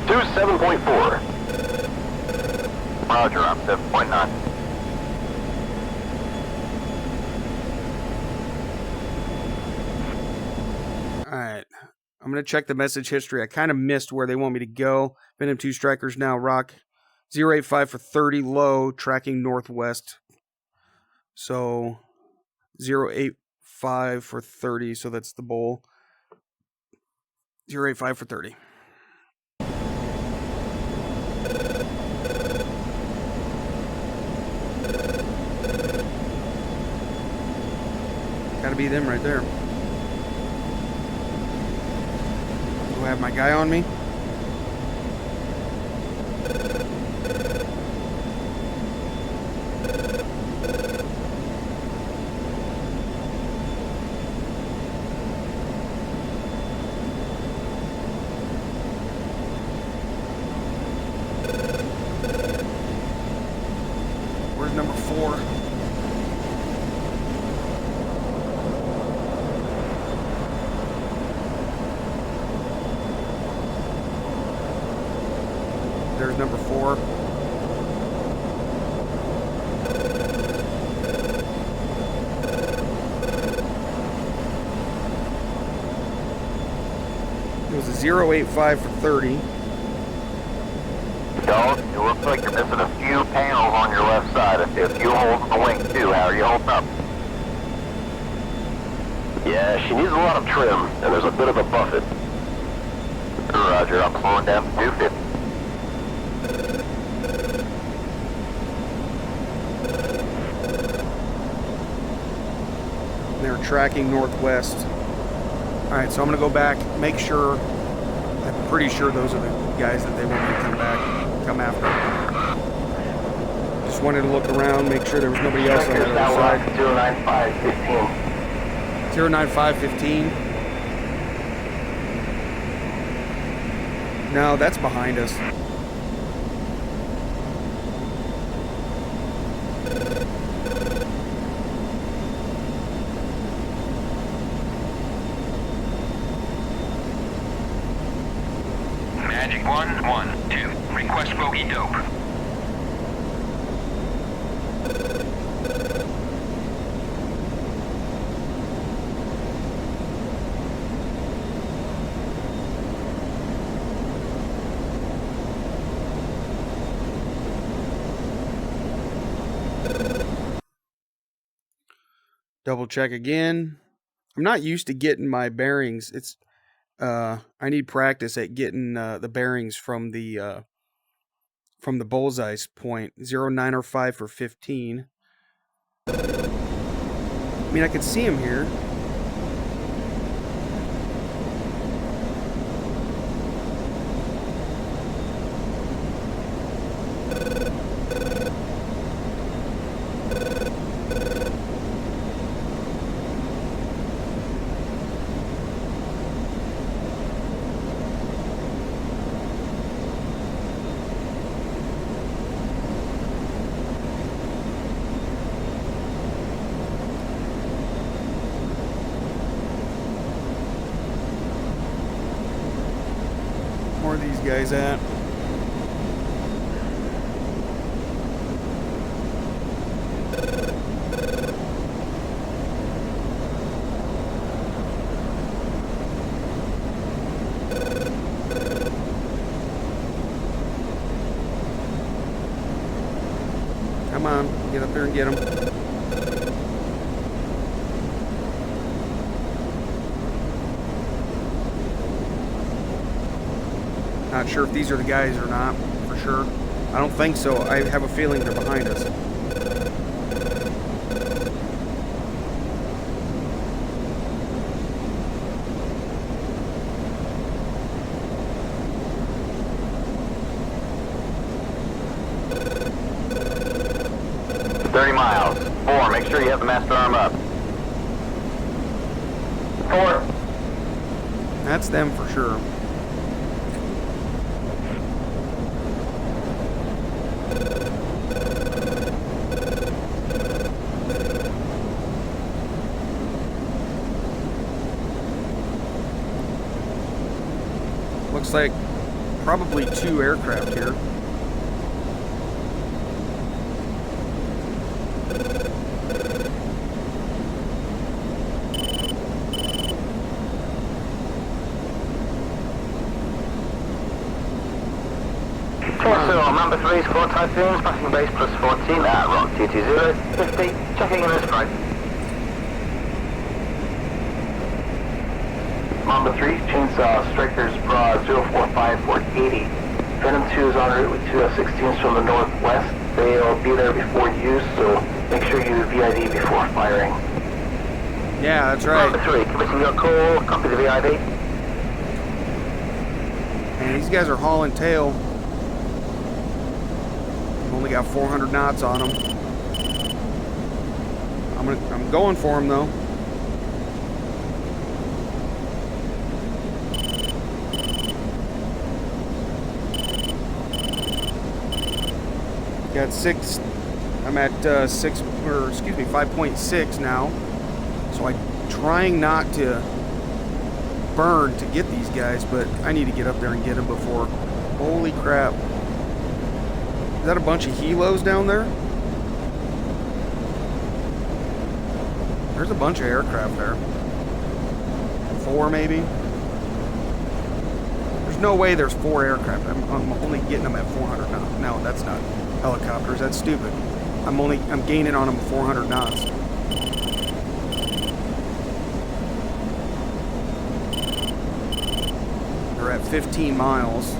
Two's 7.4. Roger, I'm 7.9. Alright. I'm going to check the message history. I kind of missed where they want me to go. Venom 2 strikers now rock 085 for 30 low, tracking northwest. So 085 for 30, so that's the bowl. 085 for 30. Gotta be them right there. Do I have my guy on me? Where's number 4? number 4. It was a 085 for 30. Dog, it looks like you're missing a few panels on your left side. A few holes in the wing too. How are you holding up? Yeah, she needs a lot of trim, and there's a bit of a buffet. Roger, I'm slowing down to 250. They're tracking northwest. Alright, so I'm going to go back, make sure, I'm pretty sure those are the guys that they want me to come after. Just wanted to look around, make sure there was nobody else on the other side. 09515. 09515. No, that's behind us. Magic 112. Request bogey dope. Double check again. I'm not used to getting my bearings. It's I need practice at getting the bearings from the bullseye point. 0905 for 15. I mean, I can see him here. Where are these guys at? Come on, get up there and get them. Not sure if these are the guys or not, for sure. I don't think so. I have a feeling they're behind us. Miles. 4, make sure you have the master arm up. 4. That's them for sure. Looks like probably 2 aircraft here. So, number 3, squad typhoons, passing base plus 14 at rock 220, 50, checking in as right. Number 3, Chainsaw Strikers Broad 045 for 80. Venom 2 is en route with 2 F-16s from the northwest. They'll be there before you, so make sure you VID before firing. Yeah, that's right. Number 3, committing your call, copy the VID. And these guys are hauling tail. Only got 400 knots on them. I'm going for them though. Got 6. I'm at 5.6 now. So I'm trying not to burn to get these guys, but I need to get up there and get them before. Holy crap. Is that a bunch of helos down there? There's a bunch of aircraft there. 4 maybe? There's no way there's 4 aircraft. I'm only getting them at 400 knots. No, that's not helicopters. That's stupid. I'm gaining on them 400 knots. They're at 15 miles.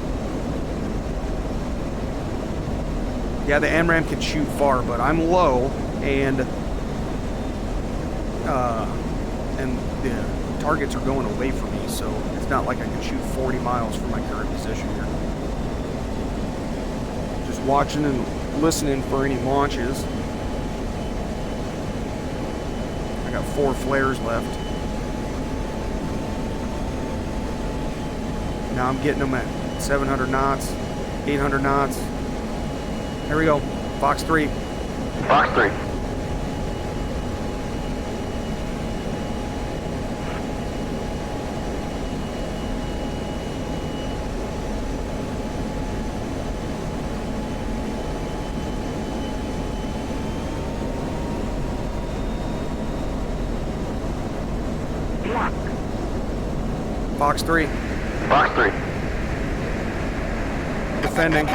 Yeah, the AMRAAM can shoot far, but I'm low, and the targets are going away from me, so it's not like I can shoot 40 miles from my current position here. Just watching and listening for any launches. I got 4 flares left. Now I'm getting them at 700 knots, 800 knots. Here we go. Fox 3. Fox 3. Fox 3. Fox 3. Defending.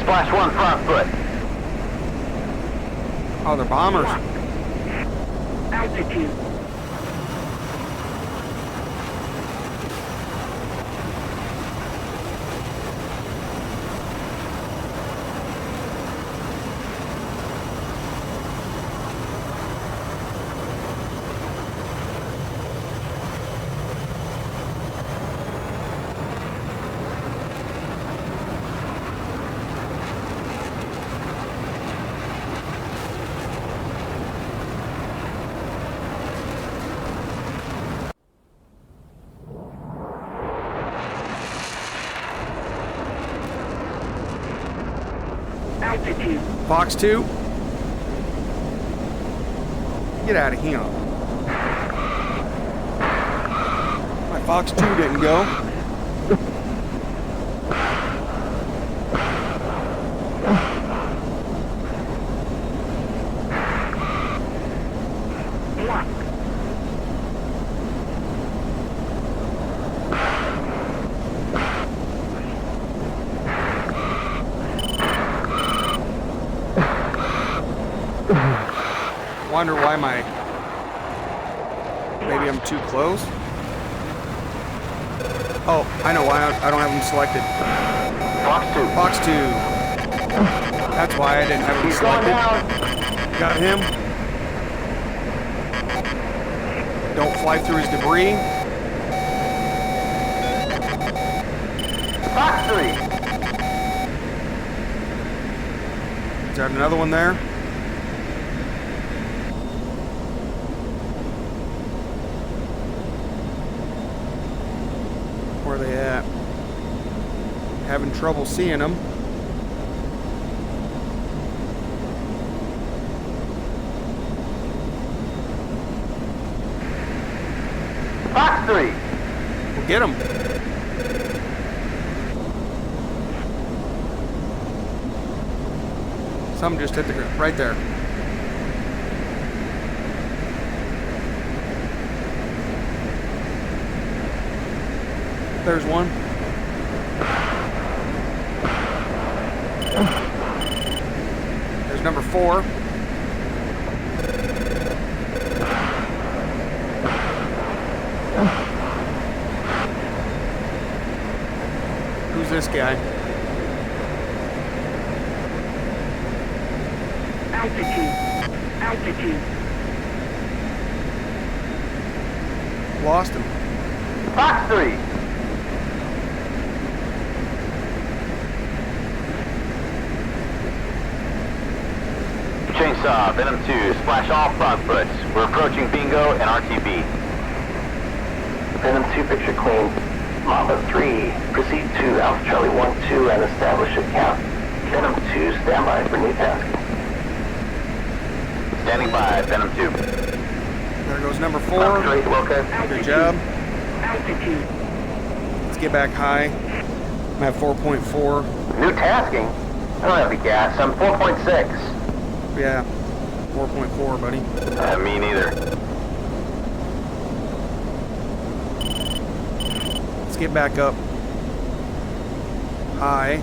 Splash 1 front foot. Oh, they're bombers. Altitude. Altitude. Fox 2. Get out of here. My Fox 2 didn't go. Wonder why maybe I'm too close. Oh, I know why I don't have them selected. Fox 2. Fox 2. That's why I didn't have them selected. Got him. Don't fly through his debris. Fox 3. Is there another one there? Where are they at? Having trouble seeing them. Fox 3. We'll get them. Some just hit the ground. Right there. There's one. There's number 4. Who's this guy? Altitude. Altitude. Lost him. Fox 3. Chainsaw, Venom 2, splash all front foots. We're approaching Bingo and RTB. Venom 2 picture clean. Mamba 3, proceed to Alpha Charlie 1-2 and establish a count. Venom 2, stand by for new task. Standing by, Venom 2. There goes number 4. Fox 3, Wilco. Good job. Altitude. get back high. I'm at 4.4. New tasking? I don't have the gas. I'm 4.6. Yeah, 4.4, buddy. Me neither. Let's get back up high.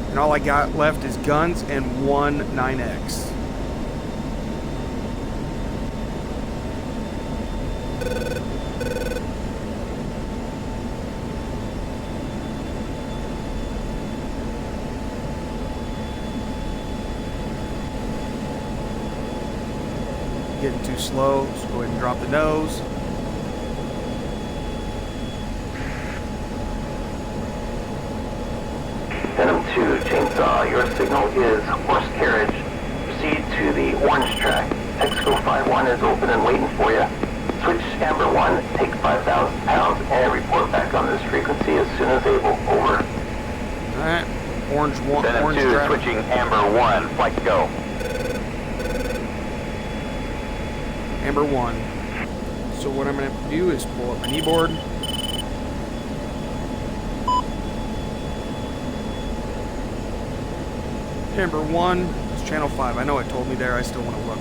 And all I got left is guns and one 9X. Getting too slow, so go ahead and drop the nose. Venom 2, Chainsaw, your signal is horse carriage. Proceed to the orange track. Texaco 5-1 is open and waiting for you. Switch Amber 1, take 5,000 pounds, and report back on this frequency as soon as able. Over. Alright, orange 1, Venom orange 2, track. switching Amber 1, flight to go. Amber 1. So what I'm going to have to do is pull up my kneeboard. Amber 1 is channel 5. I know it told me there, I still want to look.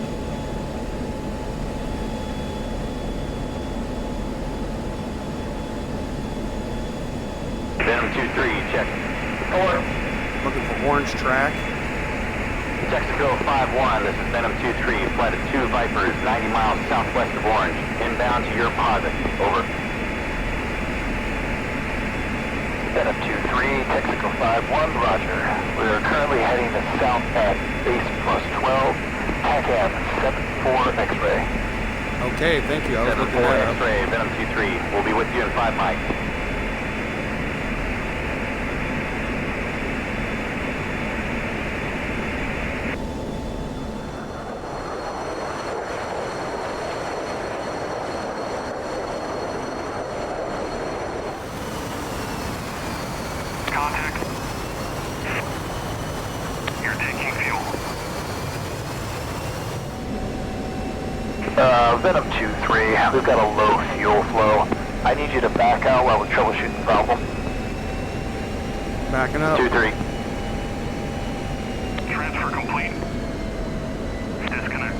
Venom 2-3, check. Looking for orange track. Texaco 5-1, this is Venom 2-3, flight of 2 Vipers, 90 miles southwest of Orange, inbound to your posit. Over. Venom 2-3, Texaco 5-1, roger. We are currently heading to south at base plus 12, TACAF 74 X-ray. Okay, thank you. I was looking 74 that up. X-ray, Venom 2-3, we'll be with you in 5 mics. Contact. You're taking fuel. Venom 2-3, we've got a low fuel flow. I need you to back out while we troubleshoot the problem. Backing up. 2-3. Transfer complete. Disconnect.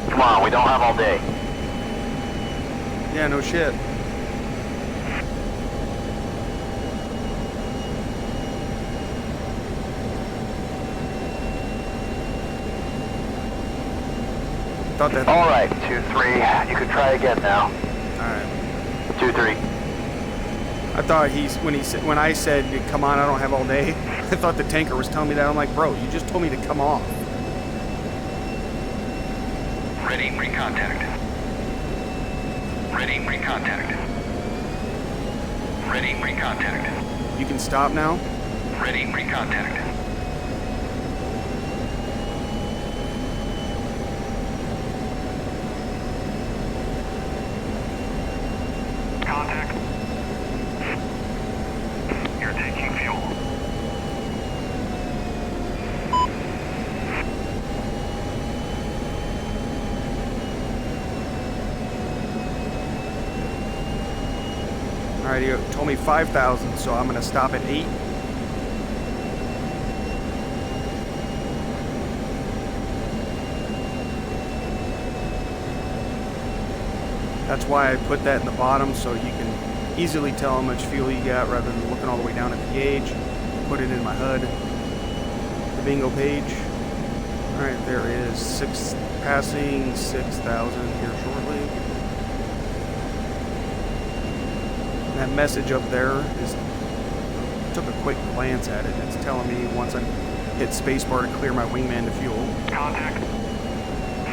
Come on, we don't have all day. Yeah, no shit. Thought that. All right, 2-3, you can try again now. Alright. 2-3. I thought when I said, come on, I don't have all day, I thought the tanker was telling me that. I'm like, bro, you just told me to come off. Ready, recontact. Ready, recontact. Ready, recontact. You can stop now? Ready, recontact. Contact. You're taking fuel. Alright, you told me 5,000, so I'm going to stop at 8. That's why I put that in the bottom, so you can easily tell how much fuel you got rather than looking all the way down at the gauge. Put it in my HUD, the bingo page. Alright, there is passing 6,000 here shortly. That message up there is, took a quick glance at it. It's telling me once I hit spacebar to clear my wingman to fuel. Contact.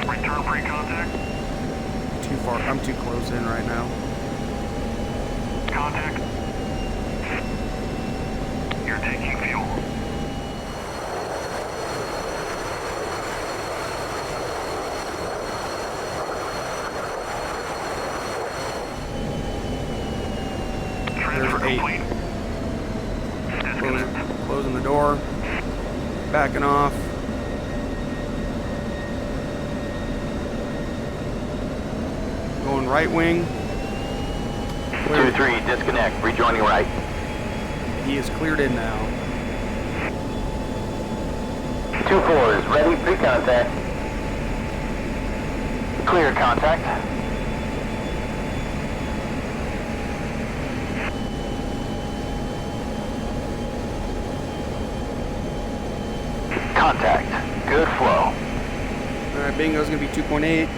Return pre-contact. Too far, I'm too close in right now. Contact. You're taking fuel. complete. Closing the door. Backing off. Going right wing. 2-3, disconnect. Rejoining right. He is cleared in now. 2-4 is ready. Pre-contact. Clear contact. Contact. Good flow. Alright, bingo's gonna be 2.8.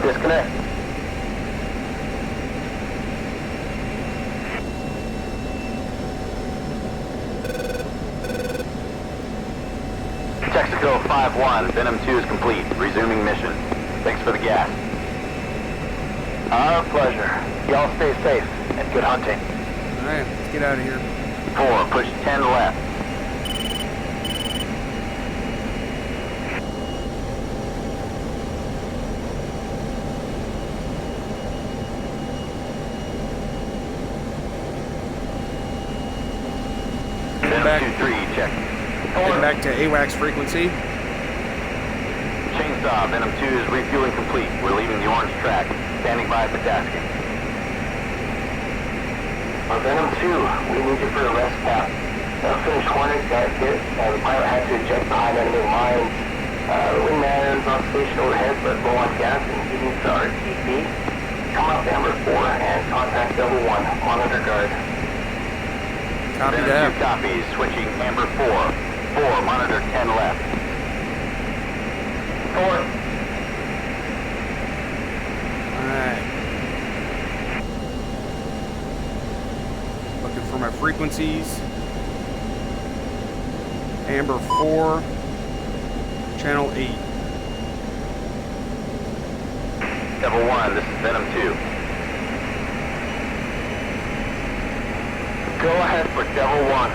Disconnect. Texaco 5-1, Venom 2 is complete. Resuming mission. Thanks for the gas. Our pleasure. Y'all stay safe and good hunting. Alright, let's get out of here. 4, push 10 left. Back. 2-3, check. Heading back to AWACS frequency. Chainsaw, Venom 2 is refueling complete. We're leaving the orange track. Standing by for tasking. Venom 2, we need you for a rest stop. Finished Hornet got hit. The pilot had to eject behind enemy lines. Wingman is on station overhead, but low on gas and heating to RTP. Come up Amber 4 and contact Double 1. Monitor guard. Copy Venom that. 2 copies. Switching Amber 4. 4, monitor 10 left. 4. Alright. Looking for my frequencies. Amber 4. Channel 8. Double 1, this is Venom 2. Go ahead for Devil 1.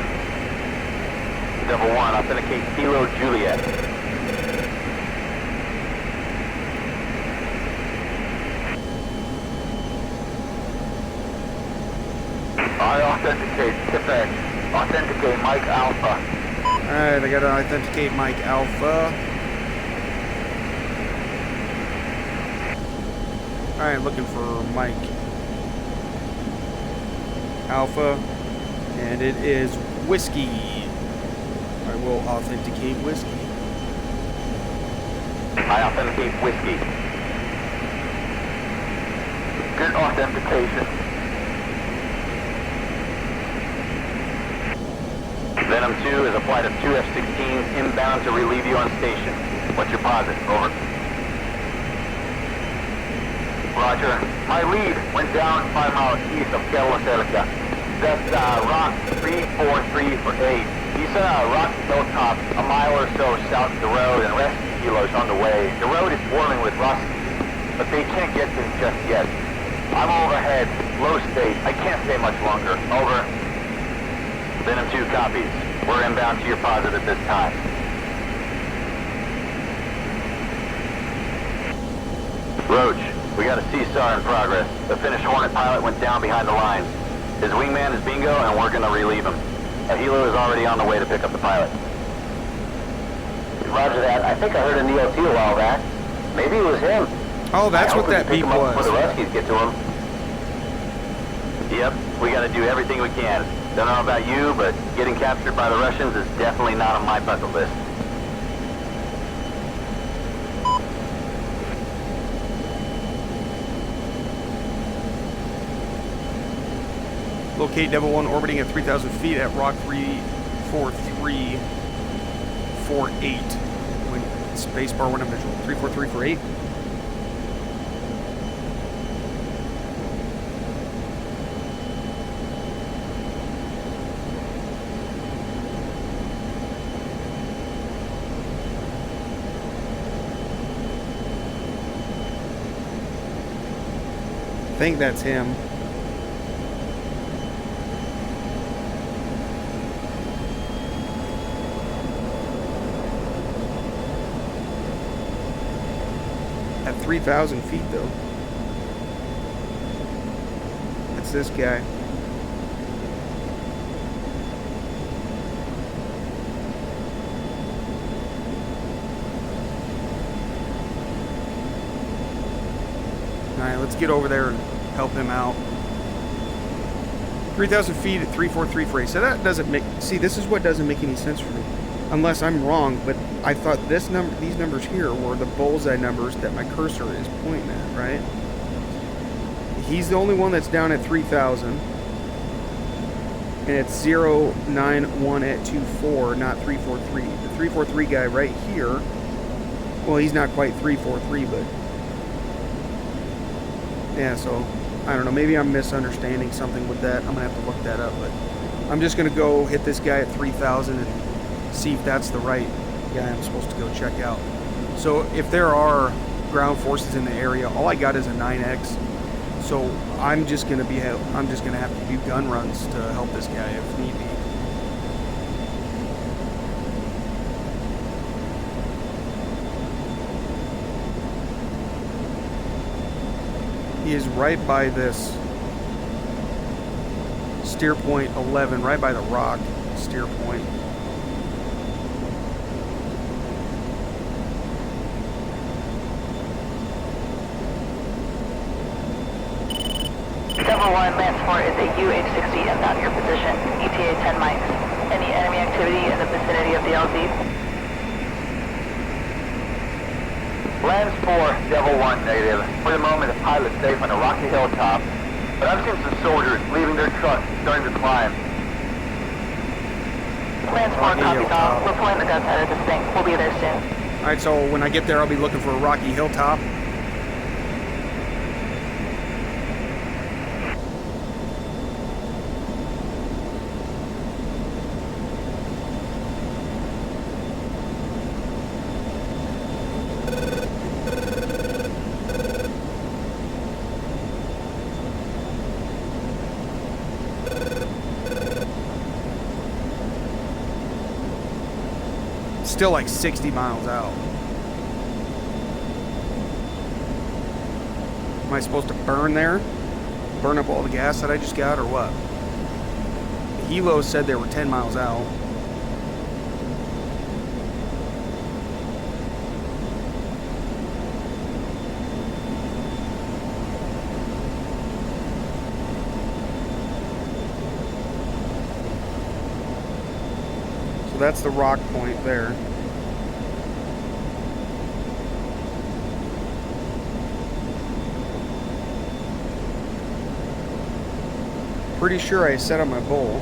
Devil 1, authenticate Kilo Juliet. I authenticate, defect. Authenticate Mike Alpha. Alright, I gotta authenticate Mike Alpha. Alright, looking for Mike Alpha. And it is Whiskey. I will authenticate Whiskey. I authenticate Whiskey. Good authentication. Venom 2 is a flight of 2 F-16s inbound to relieve you on station. What's your posit? Over. Roger. My lead went down 5 miles east of Kelowna. That's Rock 343 for 8. He's Rock hilltop a mile or so south of the road and rescue kilos on the way. The road is swarming with rust, but they can't get to him just yet. I'm overhead, low state. I can't stay much longer. Over. Venom 2 copies. We're inbound to your posit at this time. Roach, we got a Seesaw in progress. The Finnish Hornet pilot went down behind the lines. His wingman is Bingo, and we're gonna relieve him. A helo is already on the way to pick up the pilot. Roger that. I think I heard an ELT a while back. Maybe it was him. Oh, that's I what hope we that can pick beep him up was. before the rescues get to him. Yep, we gotta do everything we can. Don't know about you, but getting captured by the Russians is definitely not on my bucket list. Locate Devil 1 orbiting at 3,000 feet at Rock 34348. When spacebar when I'm visual. 34348. I think that's him. At 3,000 feet though. That's this guy. Alright, let's get over there and help him out. 3,000 feet at 343 freight. So that doesn't make... See, this is what doesn't make any sense for me. Unless I'm wrong, but I thought these numbers here were the bullseye numbers that my cursor is pointing at, right? He's the only one that's down at 3,000. And it's 091 at 24, not 343. The 343 guy right here, well, he's not quite 343, but... Yeah, so, I don't know, maybe I'm misunderstanding something with that. I'm going to have to look that up, but I'm just going to go hit this guy at 3,000 and see if that's the right guy I'm supposed to go check out. So, if there are ground forces in the area, all I got is a 9X, so I'm just going to have to do gun runs to help this guy if need be. He is right by this steer point 11, right by the rock steer point. Level 1, Lanceport is a UH-60 inbound your position, ETA 10 mics. Any enemy activity in the vicinity of the LZ? Lands 4, Devil 1, negative. For the moment, the pilot's safe on a rocky hilltop, but I've seen some soldiers leaving their trucks and starting to climb. Lanceport, copy all. We're pulling the guns out of this thing. We'll be there soon. Alright, so when I get there, I'll be looking for a rocky hilltop. Still like 60 miles out. Am I supposed to burn there? Burn up all the gas that I just got, or what? The helo said they were 10 miles out. So that's the rock point there. Pretty sure I set up my bowl.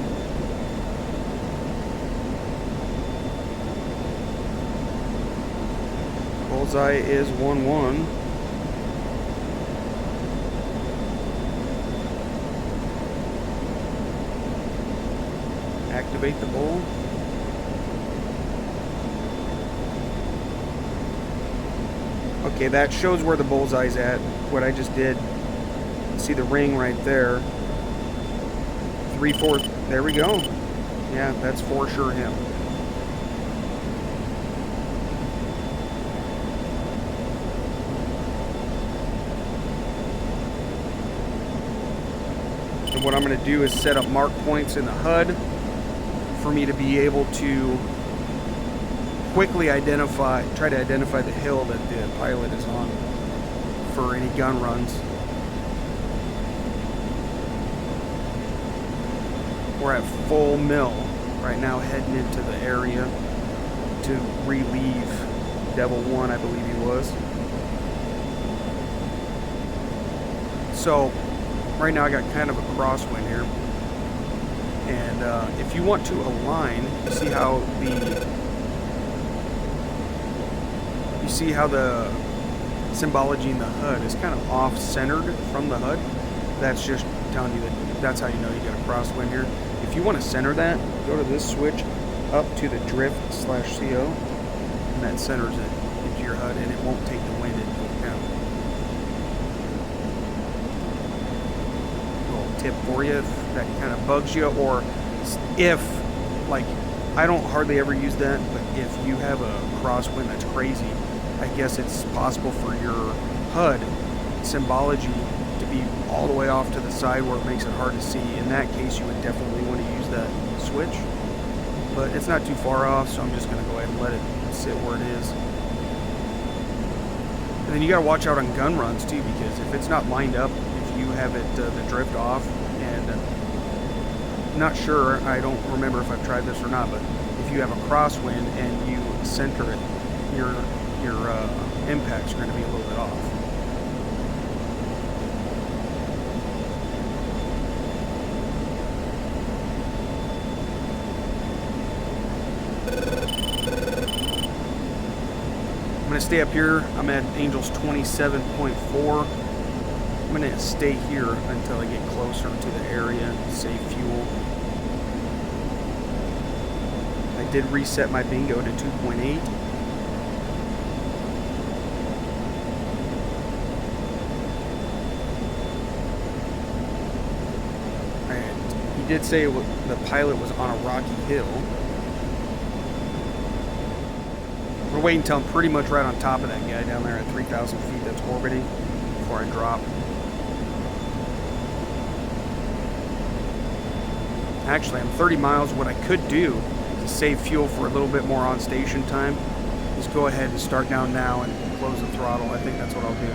Bullseye is 1-1. Activate the bowl. Okay, that shows where the bullseye's at. What I just did. See the ring right there. 3-4. There we go. Yeah, that's for sure him. And what I'm going to do is set up mark points in the HUD for me to be able to quickly try to identify the hill that the pilot is on for any gun runs. We're at full mill right now, heading into the area to relieve Devil 1, I believe he was. So right now I got kind of a crosswind here, and if you want to align, you see how the symbology in the HUD is kind of off-centered from the HUD. That's just telling you that's how you know you got a crosswind here. If you want to center that, go to this switch up to the drift/CO, and that centers it into your HUD, and it won't take the wind into account. tip for you if that kind of bugs you, or if, like, I don't hardly ever use that, but if you have a crosswind that's crazy, I guess it's possible for your HUD symbology to be all the way off to the side where it makes it hard to see. In that case, you would definitely want to use that switch, but it's not too far off, so I'm just going to go ahead and let it sit where it is. And then you got to watch out on gun runs too, because if it's not lined up, if you have it the drift off, and not sure, I don't remember if I've tried this or not, but if you have a crosswind and you center it, your impacts are going to be a little bit off. I'm going to stay up here. I'm at Angels 27.4. I'm going to stay here until I get closer to the area, save fuel. I did reset my bingo to 2.8. And he did say the pilot was on a rocky hill. We're waiting until I'm pretty much right on top of that guy down there at 3,000 feet that's orbiting before I drop. Actually, I'm 30 miles. What I could do to save fuel for a little bit more on station time is go ahead and start down now and close the throttle. I think that's what I'll do.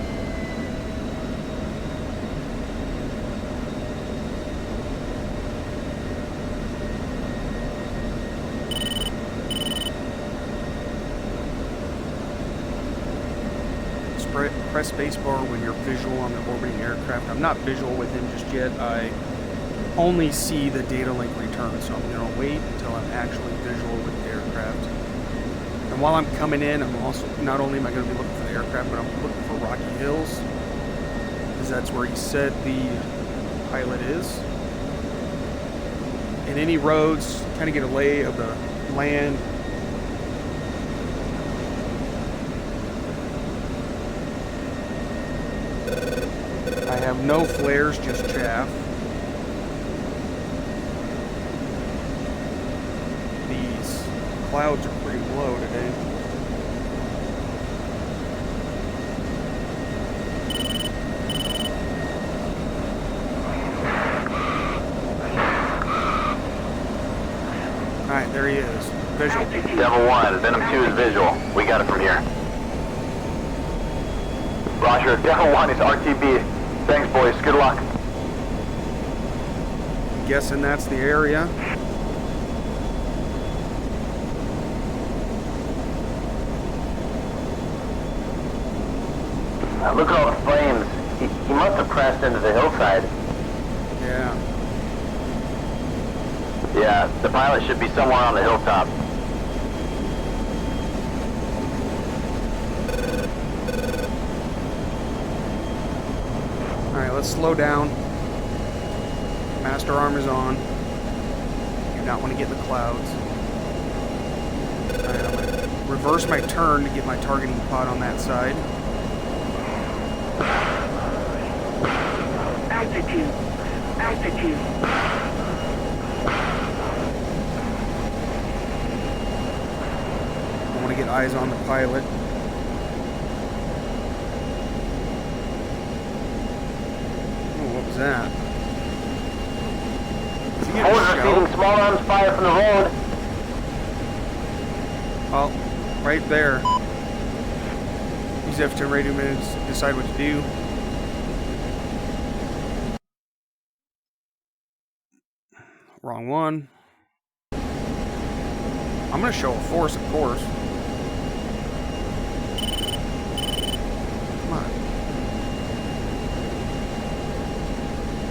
Press spacebar when you're visual on the orbiting aircraft. I'm not visual with him just yet. I only see the data link return, so I'm going to wait until I'm actually visual with the aircraft. And while I'm coming in, I'm also, not only am I going to be looking for the aircraft, but I'm looking for Rocky Hills, because that's where he said the pilot is. And any roads, kind of get a lay of the land. I have no flares, just chaff. These clouds are pretty low today. Alright, there he is. Visual. Devil 1, Venom 2 is visual. We got it from here. Roger, Devil 1 is RTB. Thanks, boys. Good luck. I'm guessing that's the area. Look at all the flames. He must have crashed into the hillside. Yeah. Yeah, the pilot should be somewhere on the hilltop. Alright, let's slow down. Master arm is on. Do not want to get in the clouds. Alright, I'm going to reverse my turn to get my targeting pod on that side. Altitude. Altitude. I want to get eyes on the pilot. What was that? Is he getting Forward shelled? receiving small arms fire from the road. Oh, right there. Use F10 radio minutes to decide what to do. Wrong one. I'm going to show a force, of course. Come on.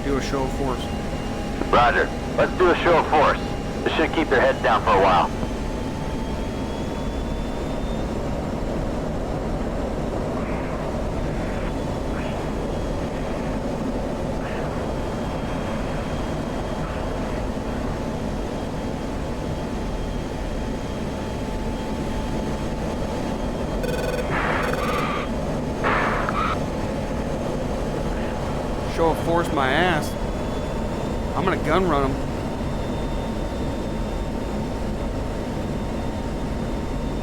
Do a show of force. Roger. Let's do a show of force. This should keep their heads down for a while. Show of force my ass. I'm gonna gun run them.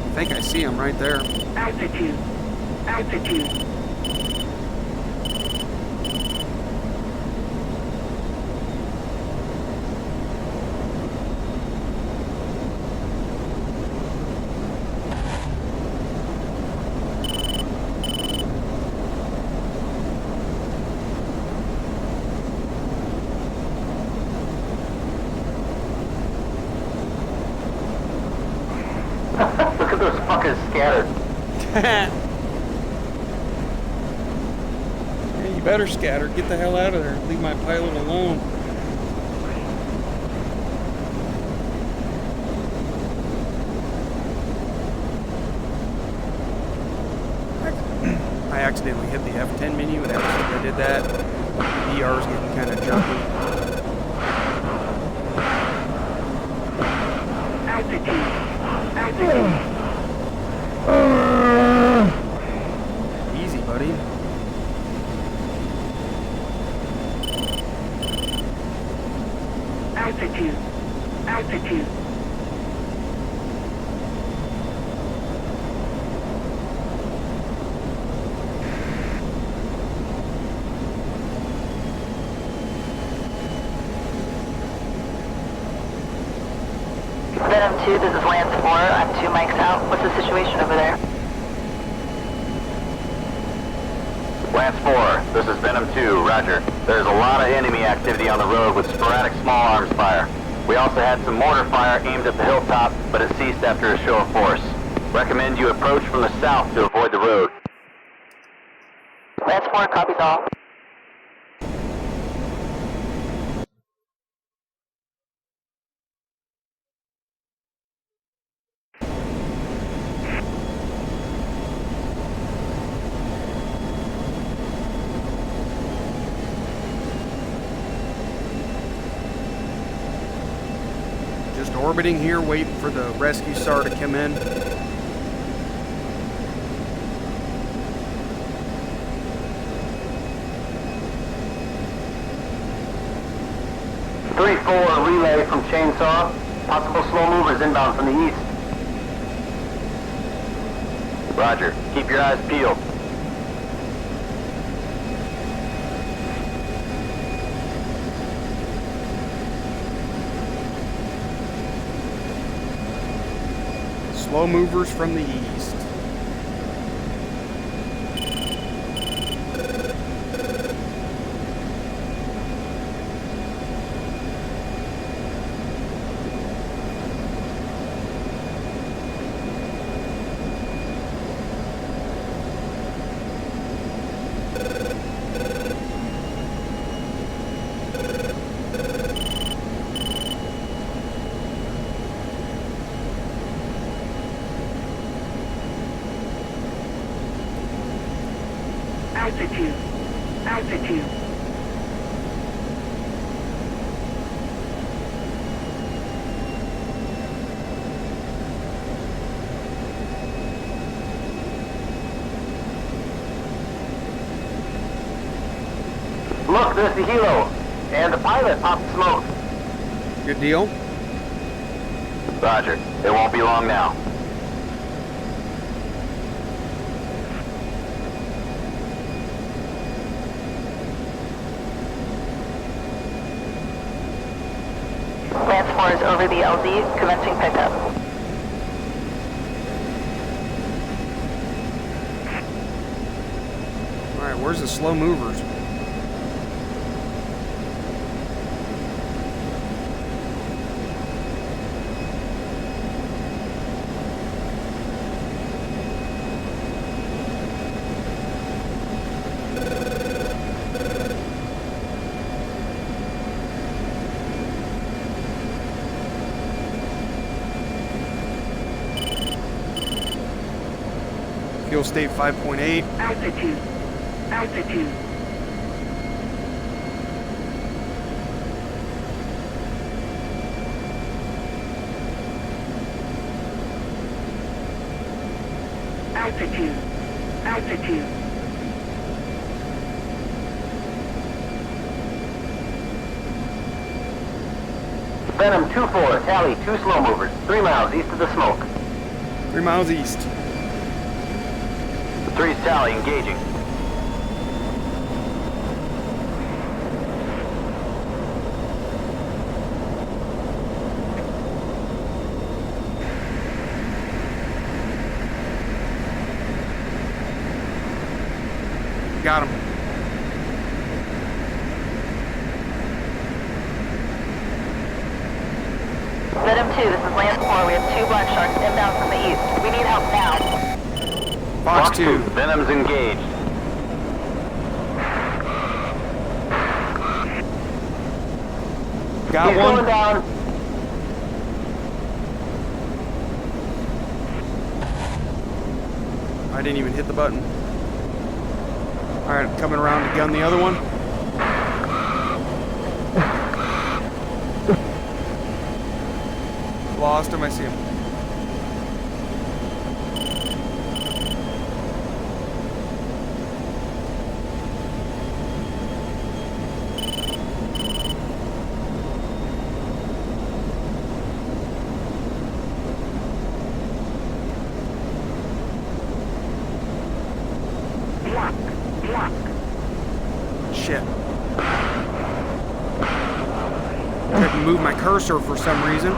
I think I see them right there. Altitude. Altitude. Look at those fuckers scattered. Yeah, you better scatter. Get the hell out of there. Leave my pilot alone. I accidentally hit the F10 menu, and ever since I did that, ER is getting kind of jerky. Altitude. Altitude. Easy, buddy. Altitude. Altitude. Venom 2, this is Lance 4. I'm 2 mics out. What's the situation over there? Lance 4, this is Venom 2, roger. There's a lot of enemy activity on the road with sporadic small arms fire. We also had some mortar fire aimed at the hilltop, but it ceased after a show of force. Recommend you approach from the south to avoid the road. Lance 4, copies all. Just orbiting here, waiting for the rescue SAR to come in. Three-4 relay from Chainsaw. Possible slow movers inbound from the east. Roger. Keep your eyes peeled. Slow movers from the east. Altitude. Altitude. Look, there's the helo. And the pilot popped smoke. Good deal. Roger. It won't be long now. Lance 4 is over the LZ, commencing pickup. Alright, where's the slow movers? Fuel state 5.8. Altitude. Altitude. Altitude. Altitude. Venom 2-4, tally 2 slow movers, 3 miles east of the smoke. 3 miles east. 3's tally, engaging. Got him. Venom 2, this is Land 4. We have 2 black sharks inbound from the east. We need help now. Fox 2. Venom's engaged. Got He's one. going down. I didn't even hit the button. Alright, coming around to gun the other one. Lost him, I see him. Shit. Couldn't move my cursor for some reason.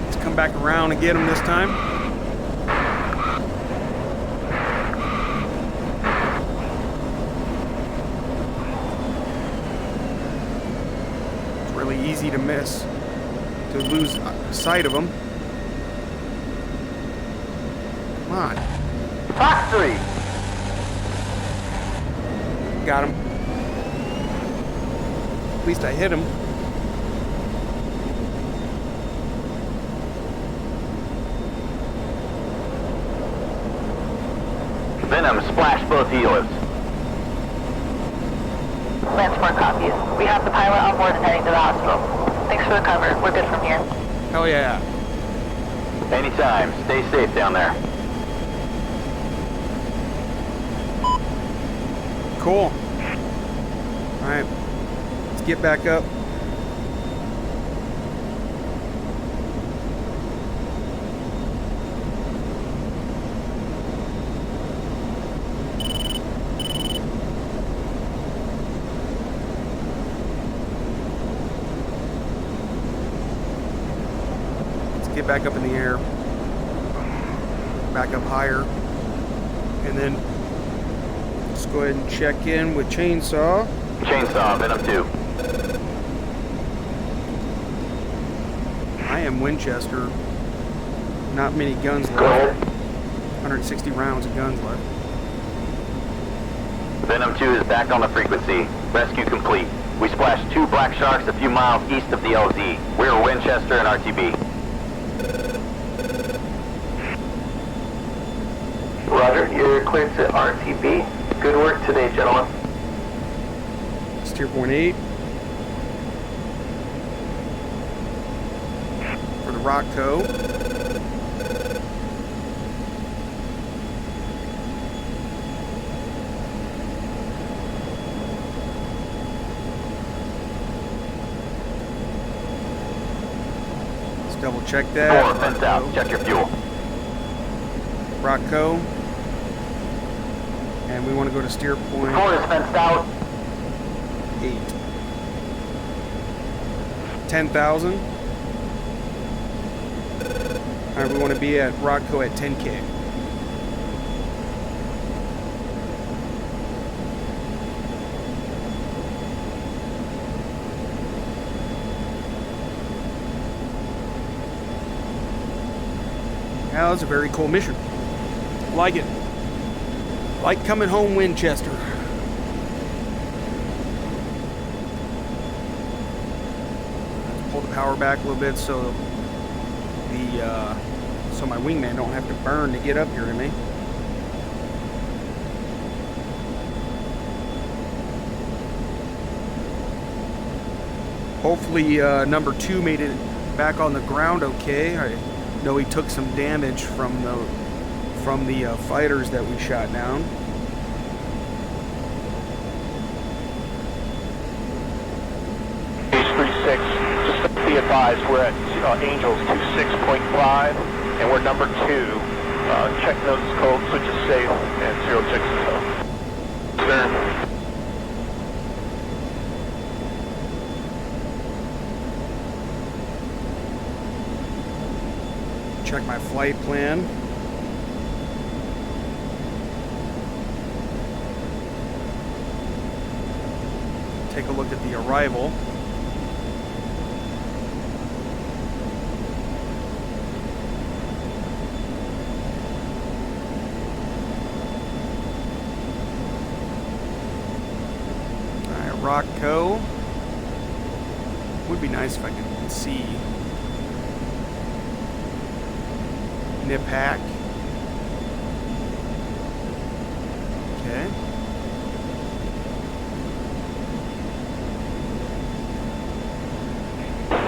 Let's come back around and get him this time. It's really easy to miss, to lose sight of him. Come on. Fox 3. Got him. At least I hit him. Venom, splash both heelers. Land 4 copies. We have the pilot on board and heading to the hospital. Thanks for the cover. We're good from here. Hell yeah. Anytime. Stay safe down there. Cool. Alright. Let's get back up. Let's get back up in the air. Back up higher. And then let's go ahead and check in with Chainsaw. Chainsaw, Venom 2. I am Winchester. Not many guns left. Go ahead. 160 rounds of guns left. Venom 2 is back on the frequency. Rescue complete. We splashed 2 black sharks a few miles east of the LZ. We're Winchester and RTB. Roger, you're cleared to RTB. Good work today, gentlemen. Steer point 8. For the Rock Co. Let's double check that. 4, fence out. Check your fuel. Rock Co. And we want to go to steer point 4 is fenced out. 8. 10,000. Alright, we want to be at Rockco at 10K. Now, that's a very cool mission. Like it. Like coming home, Winchester. Pull the power back a little bit so so my wingman don't have to burn to get up here to me. Hopefully number 2 made it back on the ground okay. I know he took some damage from the fighters that we shot down. advised, we're at Angels 26.5, and we're number 2. Check nose code, switch is safe, and 06 is home. Sir. Check my flight plan. Take a look at the arrival. Alright, Rocco. Would be nice if I could see NIPAC. Okay.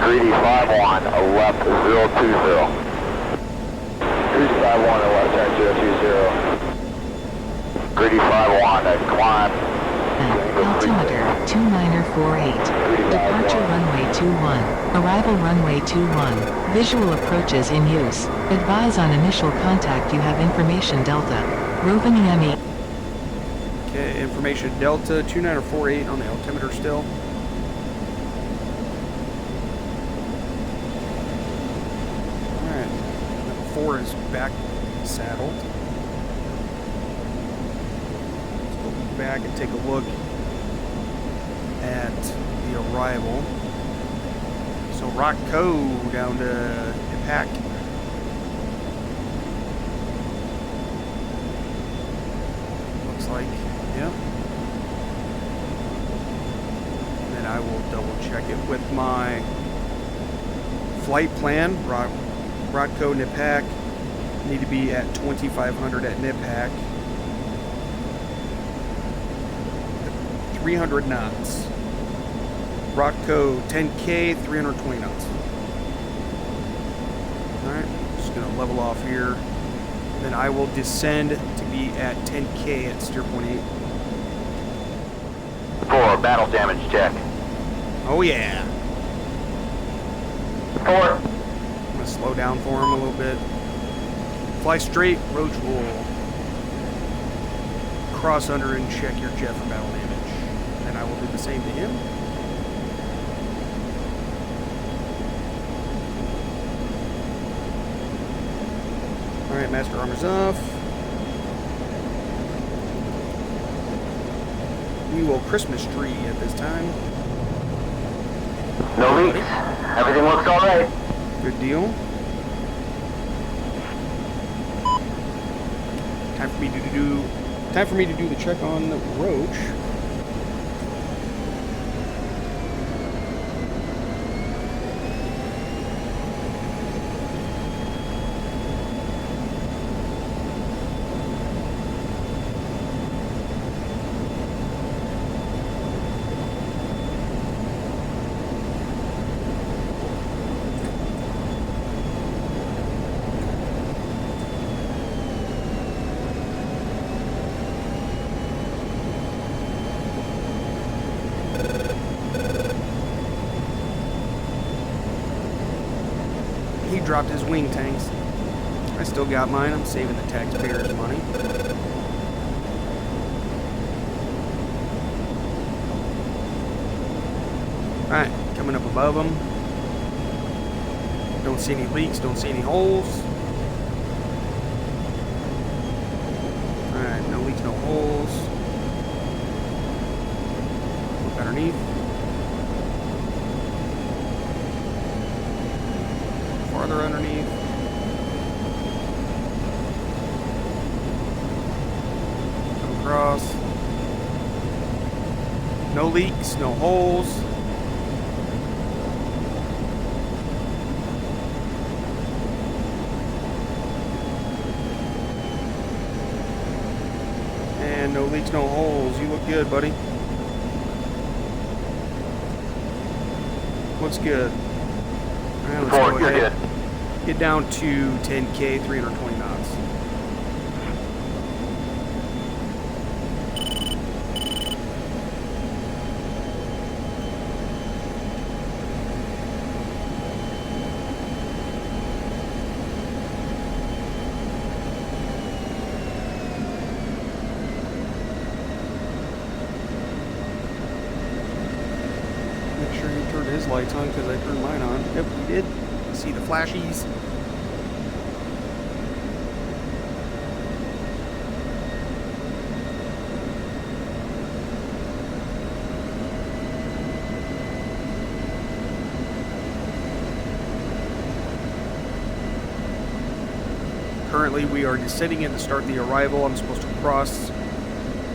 Greedy 5-1, a left 020. Greedy 5-1, a left turn 020. Greedy 5-1, a climb. Altimeter 2948. Departure runway 21. Arrival runway 21. Visual approaches in use. Advise on initial contact you have information Delta. Roving EME. Okay, information Delta 2948 on the altimeter still. Alright, number 4 is back saddled. Let's go back and take a look at the arrival. So Rocco down to Impact. Looks like, yeah. Then I will double check it with my flight plan. Rocco Nipak need to be at 2500 at Nipak. 300 knots. Rocco 10K, 320 knots. Alright, just gonna level off here. Then I will descend to be at 10K at steer point 8. 4, battle damage check. Oh yeah. 4. I'm gonna slow down for him a little bit. Fly straight, roach roll. Cross under and check your jet for battle damage. And I will do the same to him. Alright, master armor's off. We will Christmas tree at this time. No leaks. Everything looks alright. Good deal. Time for me to do the check on the Roach. He dropped his wing tanks. I still got mine. I'm saving the taxpayers' money. Alright, coming up above them. Don't see any leaks, don't see any holes. Alright, no leaks, no holes. Look underneath. Farther underneath. Come across. No leaks, no holes. And no leaks, no holes. You look good, buddy. Looks good. Alright, let's go ahead. Get down to 10K, 320 knots. turn his lights on because I turned mine on. Yep, we did. See the flashies. Currently, we are descending in to start the arrival. I'm supposed to cross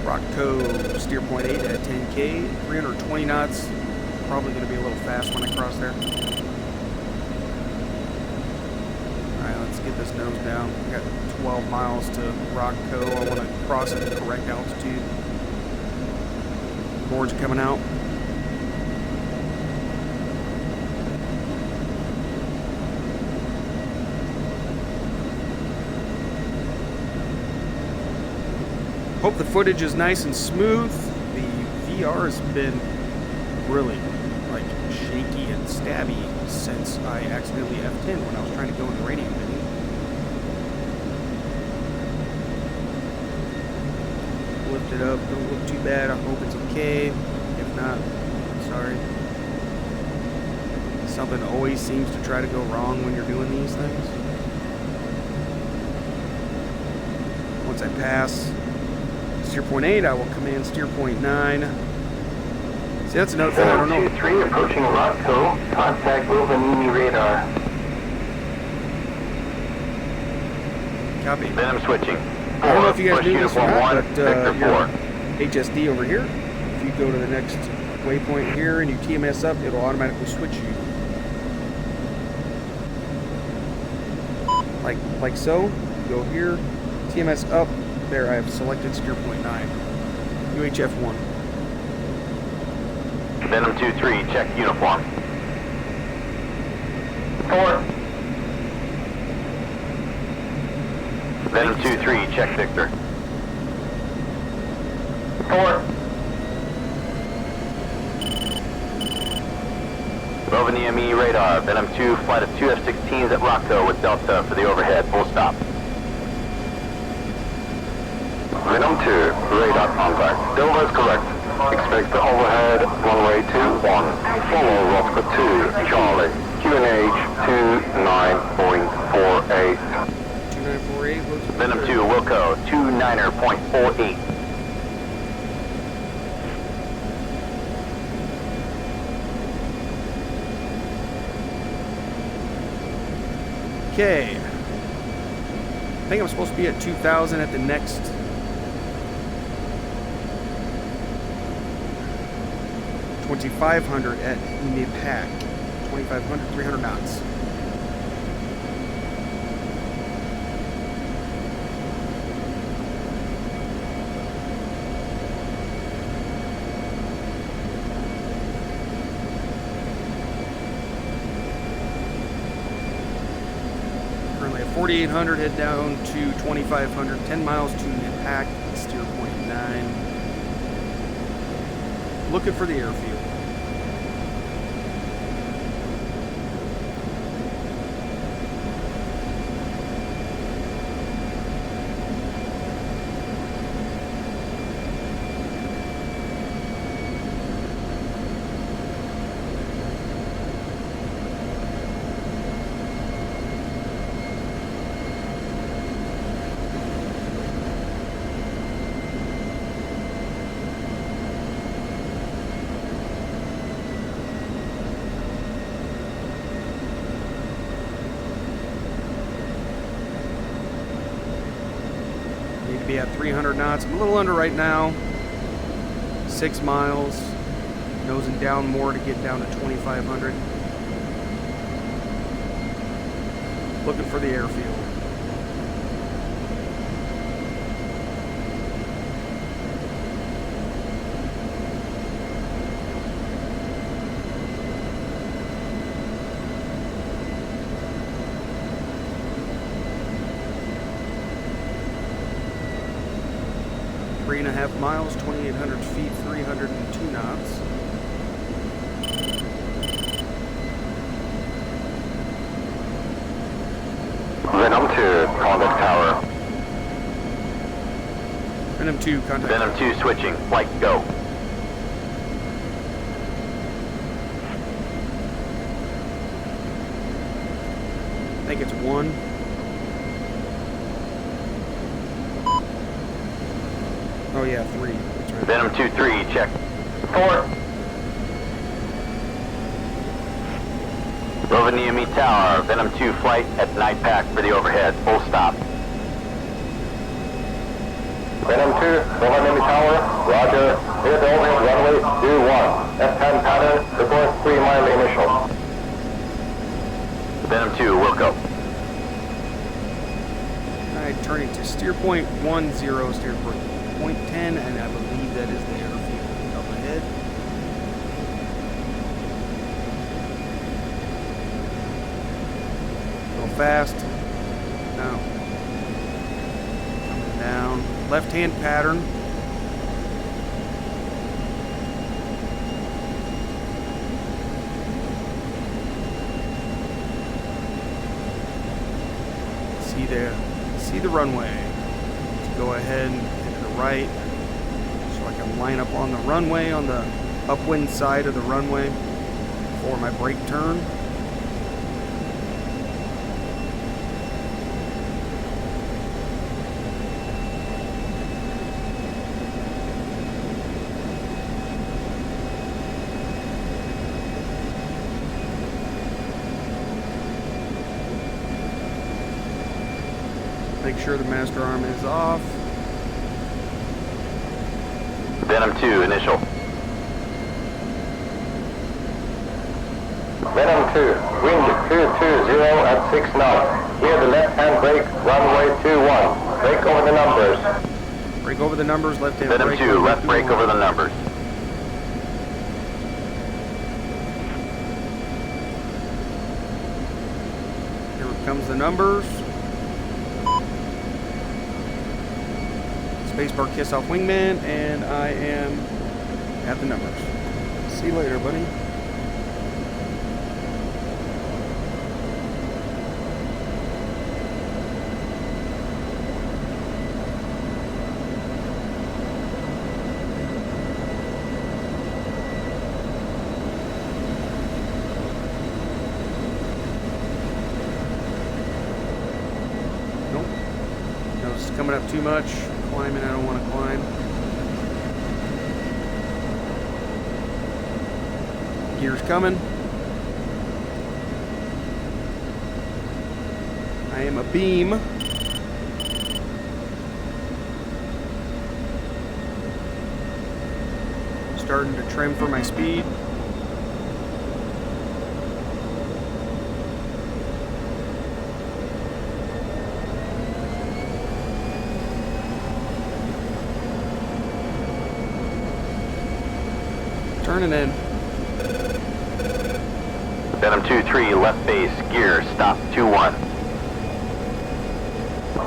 Rockco steer point 8 at 10K, 320 knots. Probably going to be a little fast when I cross there. Alright, let's get this nose down. We got 12 miles to Rockco. I want to cross at the correct altitude. Boards coming out. Hope the footage is nice and smooth. The VR has been really like shaky and stabby since I accidentally F10 when I was trying to go in the radio menu. Lift it up, don't look too bad. I hope it's okay. If not, sorry. Something always seems to try to go wrong when you're doing these things. Once I pass steer point 8, I will command steer point 9. See, that's another thing I don't know. 23 approaching Rockco. Contact Rovaniemi radar. Copy. Venom switching. I don't know if you guys knew this or not, but Victor your HSD over here, if you go to the next waypoint here and you TMS up, it'll automatically switch you. Like so. Go here, TMS up. There, I have selected steer point 9. UHF 1. Venom 2-3, check uniform. 4. Venom 2-3, check Victor. 4. Rovaniemi radar, Venom 2, flight of 2 F-16s at Rockco with Delta for the overhead, full stop. Venom 2, radar contact. Delta is correct. Expect the overhead runway 21. Follow Rockco 2, Charlie. QNH 29.48. 2948, looks Venom 2, Wilco, 29er.48. Okay. I think I'm supposed to be at 2,000 at the next. 2,500 at mid-pack. 2,500, 300 knots. Currently at 4,800, head down to 2,500, 10 miles to mid-pack, steer point 9. Looking for the airfield. Be at 300 knots. I'm a little under right now. 6 miles. Nosing down more to get down to 2,500. Looking for the airfield. Three and a half miles, 2,800 feet, 302 knots. Venom 2, contact tower. Venom 2, contact. Venom 2 switching, flight go. Oh yeah, 3. That's right. Venom 2-3, check. 4. Rovaniemi Tower, Venom 2 flight at NIPAC for the overhead. Full stop. Venom 2, Rovaniemi Tower, roger. Clear the overhead runway 21. F-10 pattern, report 3 mile initial. Venom 2, Wilco. Alright, turning to steer point 10, steer point 10, and I believe that is the airfield up ahead. Go fast. No. Coming down. Left-hand pattern. See the runway. Let's go ahead and hit the right so I can line up on the runway on the upwind side of the runway for my brake turn. Make sure the master arm is off. Venom 2, initial. Venom 2, wind 220 at 6 knots. Near the left-hand brake, runway 21. Brake over the numbers. Brake over the numbers, left-hand Venom brake. 2, left brake over the numbers. Here comes the numbers. Spacebar kiss off wingman, and I am at the numbers. See you later, buddy. Nope. No, it's coming up too much. Climbing, I don't want to climb. Gears coming. I am a beam. Starting to trim for my speed. Turning in. Venom 2-3, left base, gear, stop 2-1.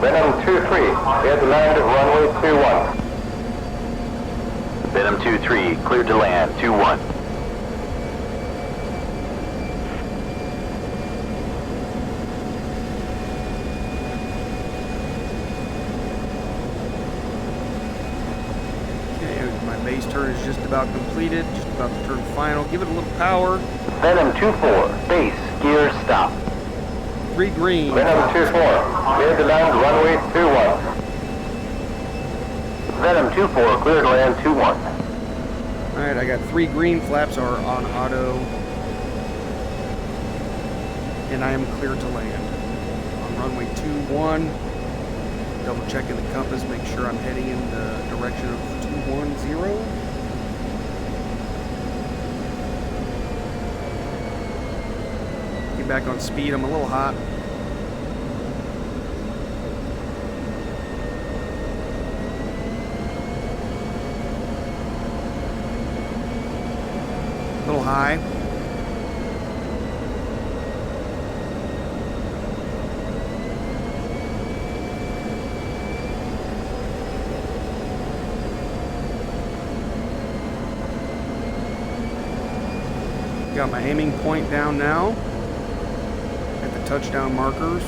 Venom 2-3, clear to land, runway 21. Venom 2-3, cleared to land, 2-1. Base turn is just about completed, just about to turn final. Give it a little power. Venom 2-4, base, gear, stop. 3 green. Venom 2-4, clear to land, runway 21. Venom 2-4, clear to land, 2-1. Alright, I got 3 green. Flaps are on auto. And I am clear to land. On runway 21. Double checking the compass, make sure I'm heading in the direction of 210. Get back on speed, I'm a little hot. A little high. Got my aiming point down now at the touchdown markers.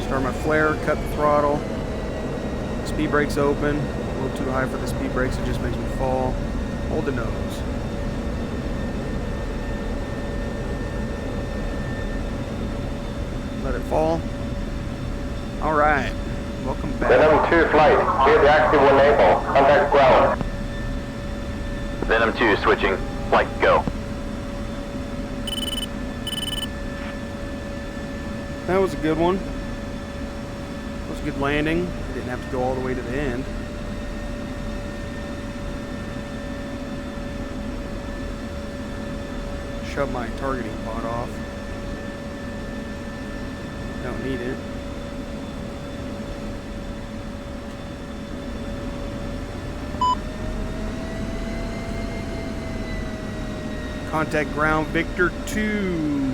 Start my flare, cut the throttle. Speed brake's open. A little too high for the speed brakes, it just makes me fall. Hold the nose. Let it fall. Alright, welcome bad. Venom 2 flight, clear the active when able. Contact ground. Venom 2 switching. Flight go. That was a good one. That was a good landing. I didn't have to go all the way to the end. Shut my targeting pod off. Don't need it. Contact ground Victor 2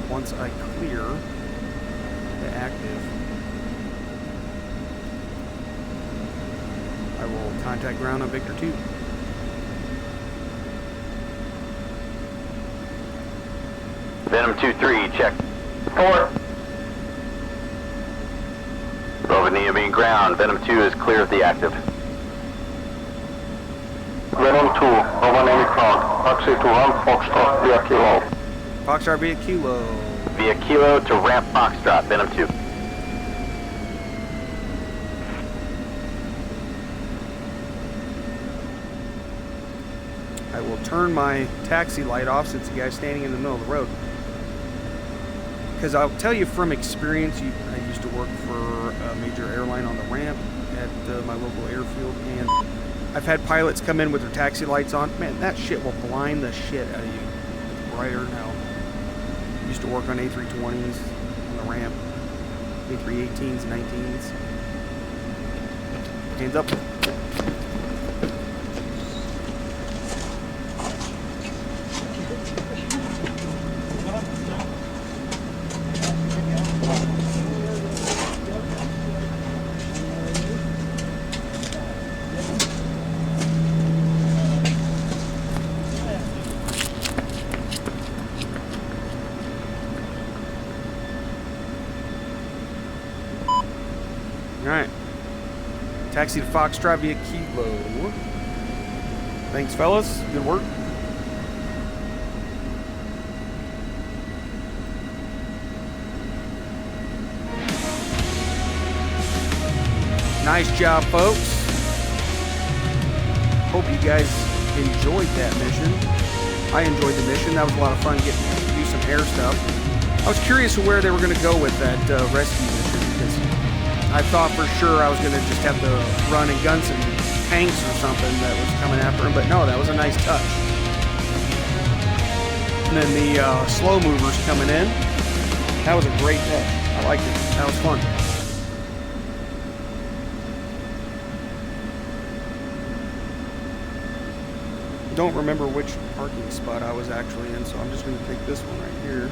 once I clear the active. I will contact ground on Victor 2. Venom 2-3, check. 4. Rovania being ground. Venom 2 is clear of the active. Venom 2, Roman enemy ground. Taxi to ramp Foxtrot via Kilo. Foxtrot via Kilo. Via Kilo to ramp Foxtrot. Venom 2. I will turn my taxi light off since the guy's standing in the middle of the road. Because I'll tell you from experience, I used to work for a major airline on the ramp at my local airfield, and I've had pilots come in with their taxi lights on. Man, that shit will blind the shit out of you. It's brighter now. I used to work on A320s on the ramp, A318s, 19s. Hands up. Alright. Taxi to Foxtrot via Kilo. Thanks, fellas. Good work. Nice job, folks. Hope you guys enjoyed that mission. I enjoyed the mission. That was a lot of fun getting to do some air stuff. I was curious where they were going to go with that rescue mission, because I thought for sure I was going to just have to run and gun some tanks or something that was coming after him, but no, that was a nice touch. And then the slow movers coming in. That was a great touch. I liked it. That was fun. Don't remember which parking spot I was actually in, so I'm just going to take this one right here.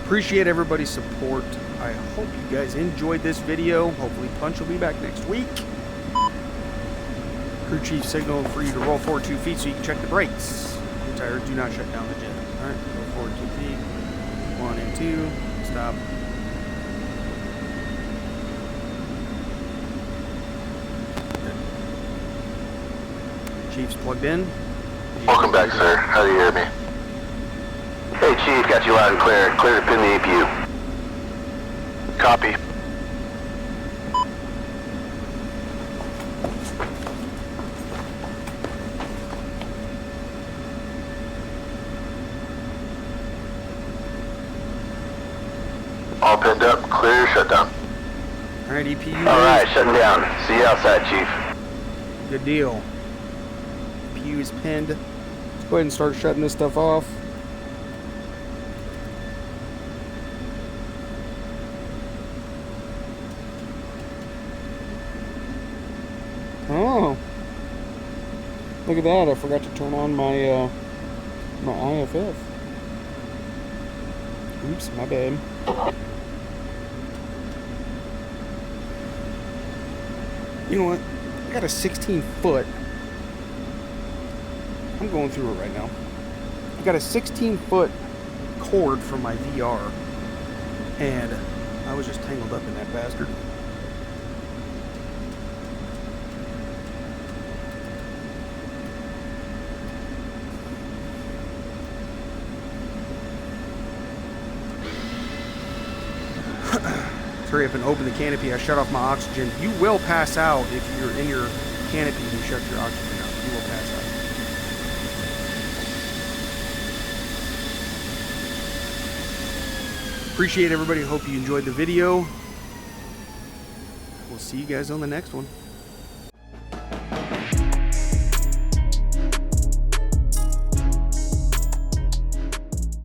Appreciate everybody's support. I hope you guys enjoyed this video. Hopefully Punch will be back next week. Crew chief signal for you to roll forward 2 feet so you can check the brakes. Entire do not shut down the jet. Alright, go forward 2 feet. 1 and 2. Stop. Chief's plugged in. Welcome back, sir. How do you hear me? Hey, Chief, got you loud and clear. Clear to pin the APU. Copy. All pinned up. Clear. Shut down. Alright, EPU. Alright, shutting down. See you outside, Chief. Good deal. EPU is pinned. Let's go ahead and start shutting this stuff off. Oh, look at that! I forgot to turn on my my IFF. Oops, my bad. You know what? I got a 16-foot. I'm going through it right now. I got a 16-foot cord from my VR, and I was just tangled up in that bastard. hurry up and open the canopy. I shut off my oxygen. You will pass out if you're in your canopy and you shut your oxygen out. You will pass out. Appreciate everybody. Hope you enjoyed the video. We'll see you guys on the next one.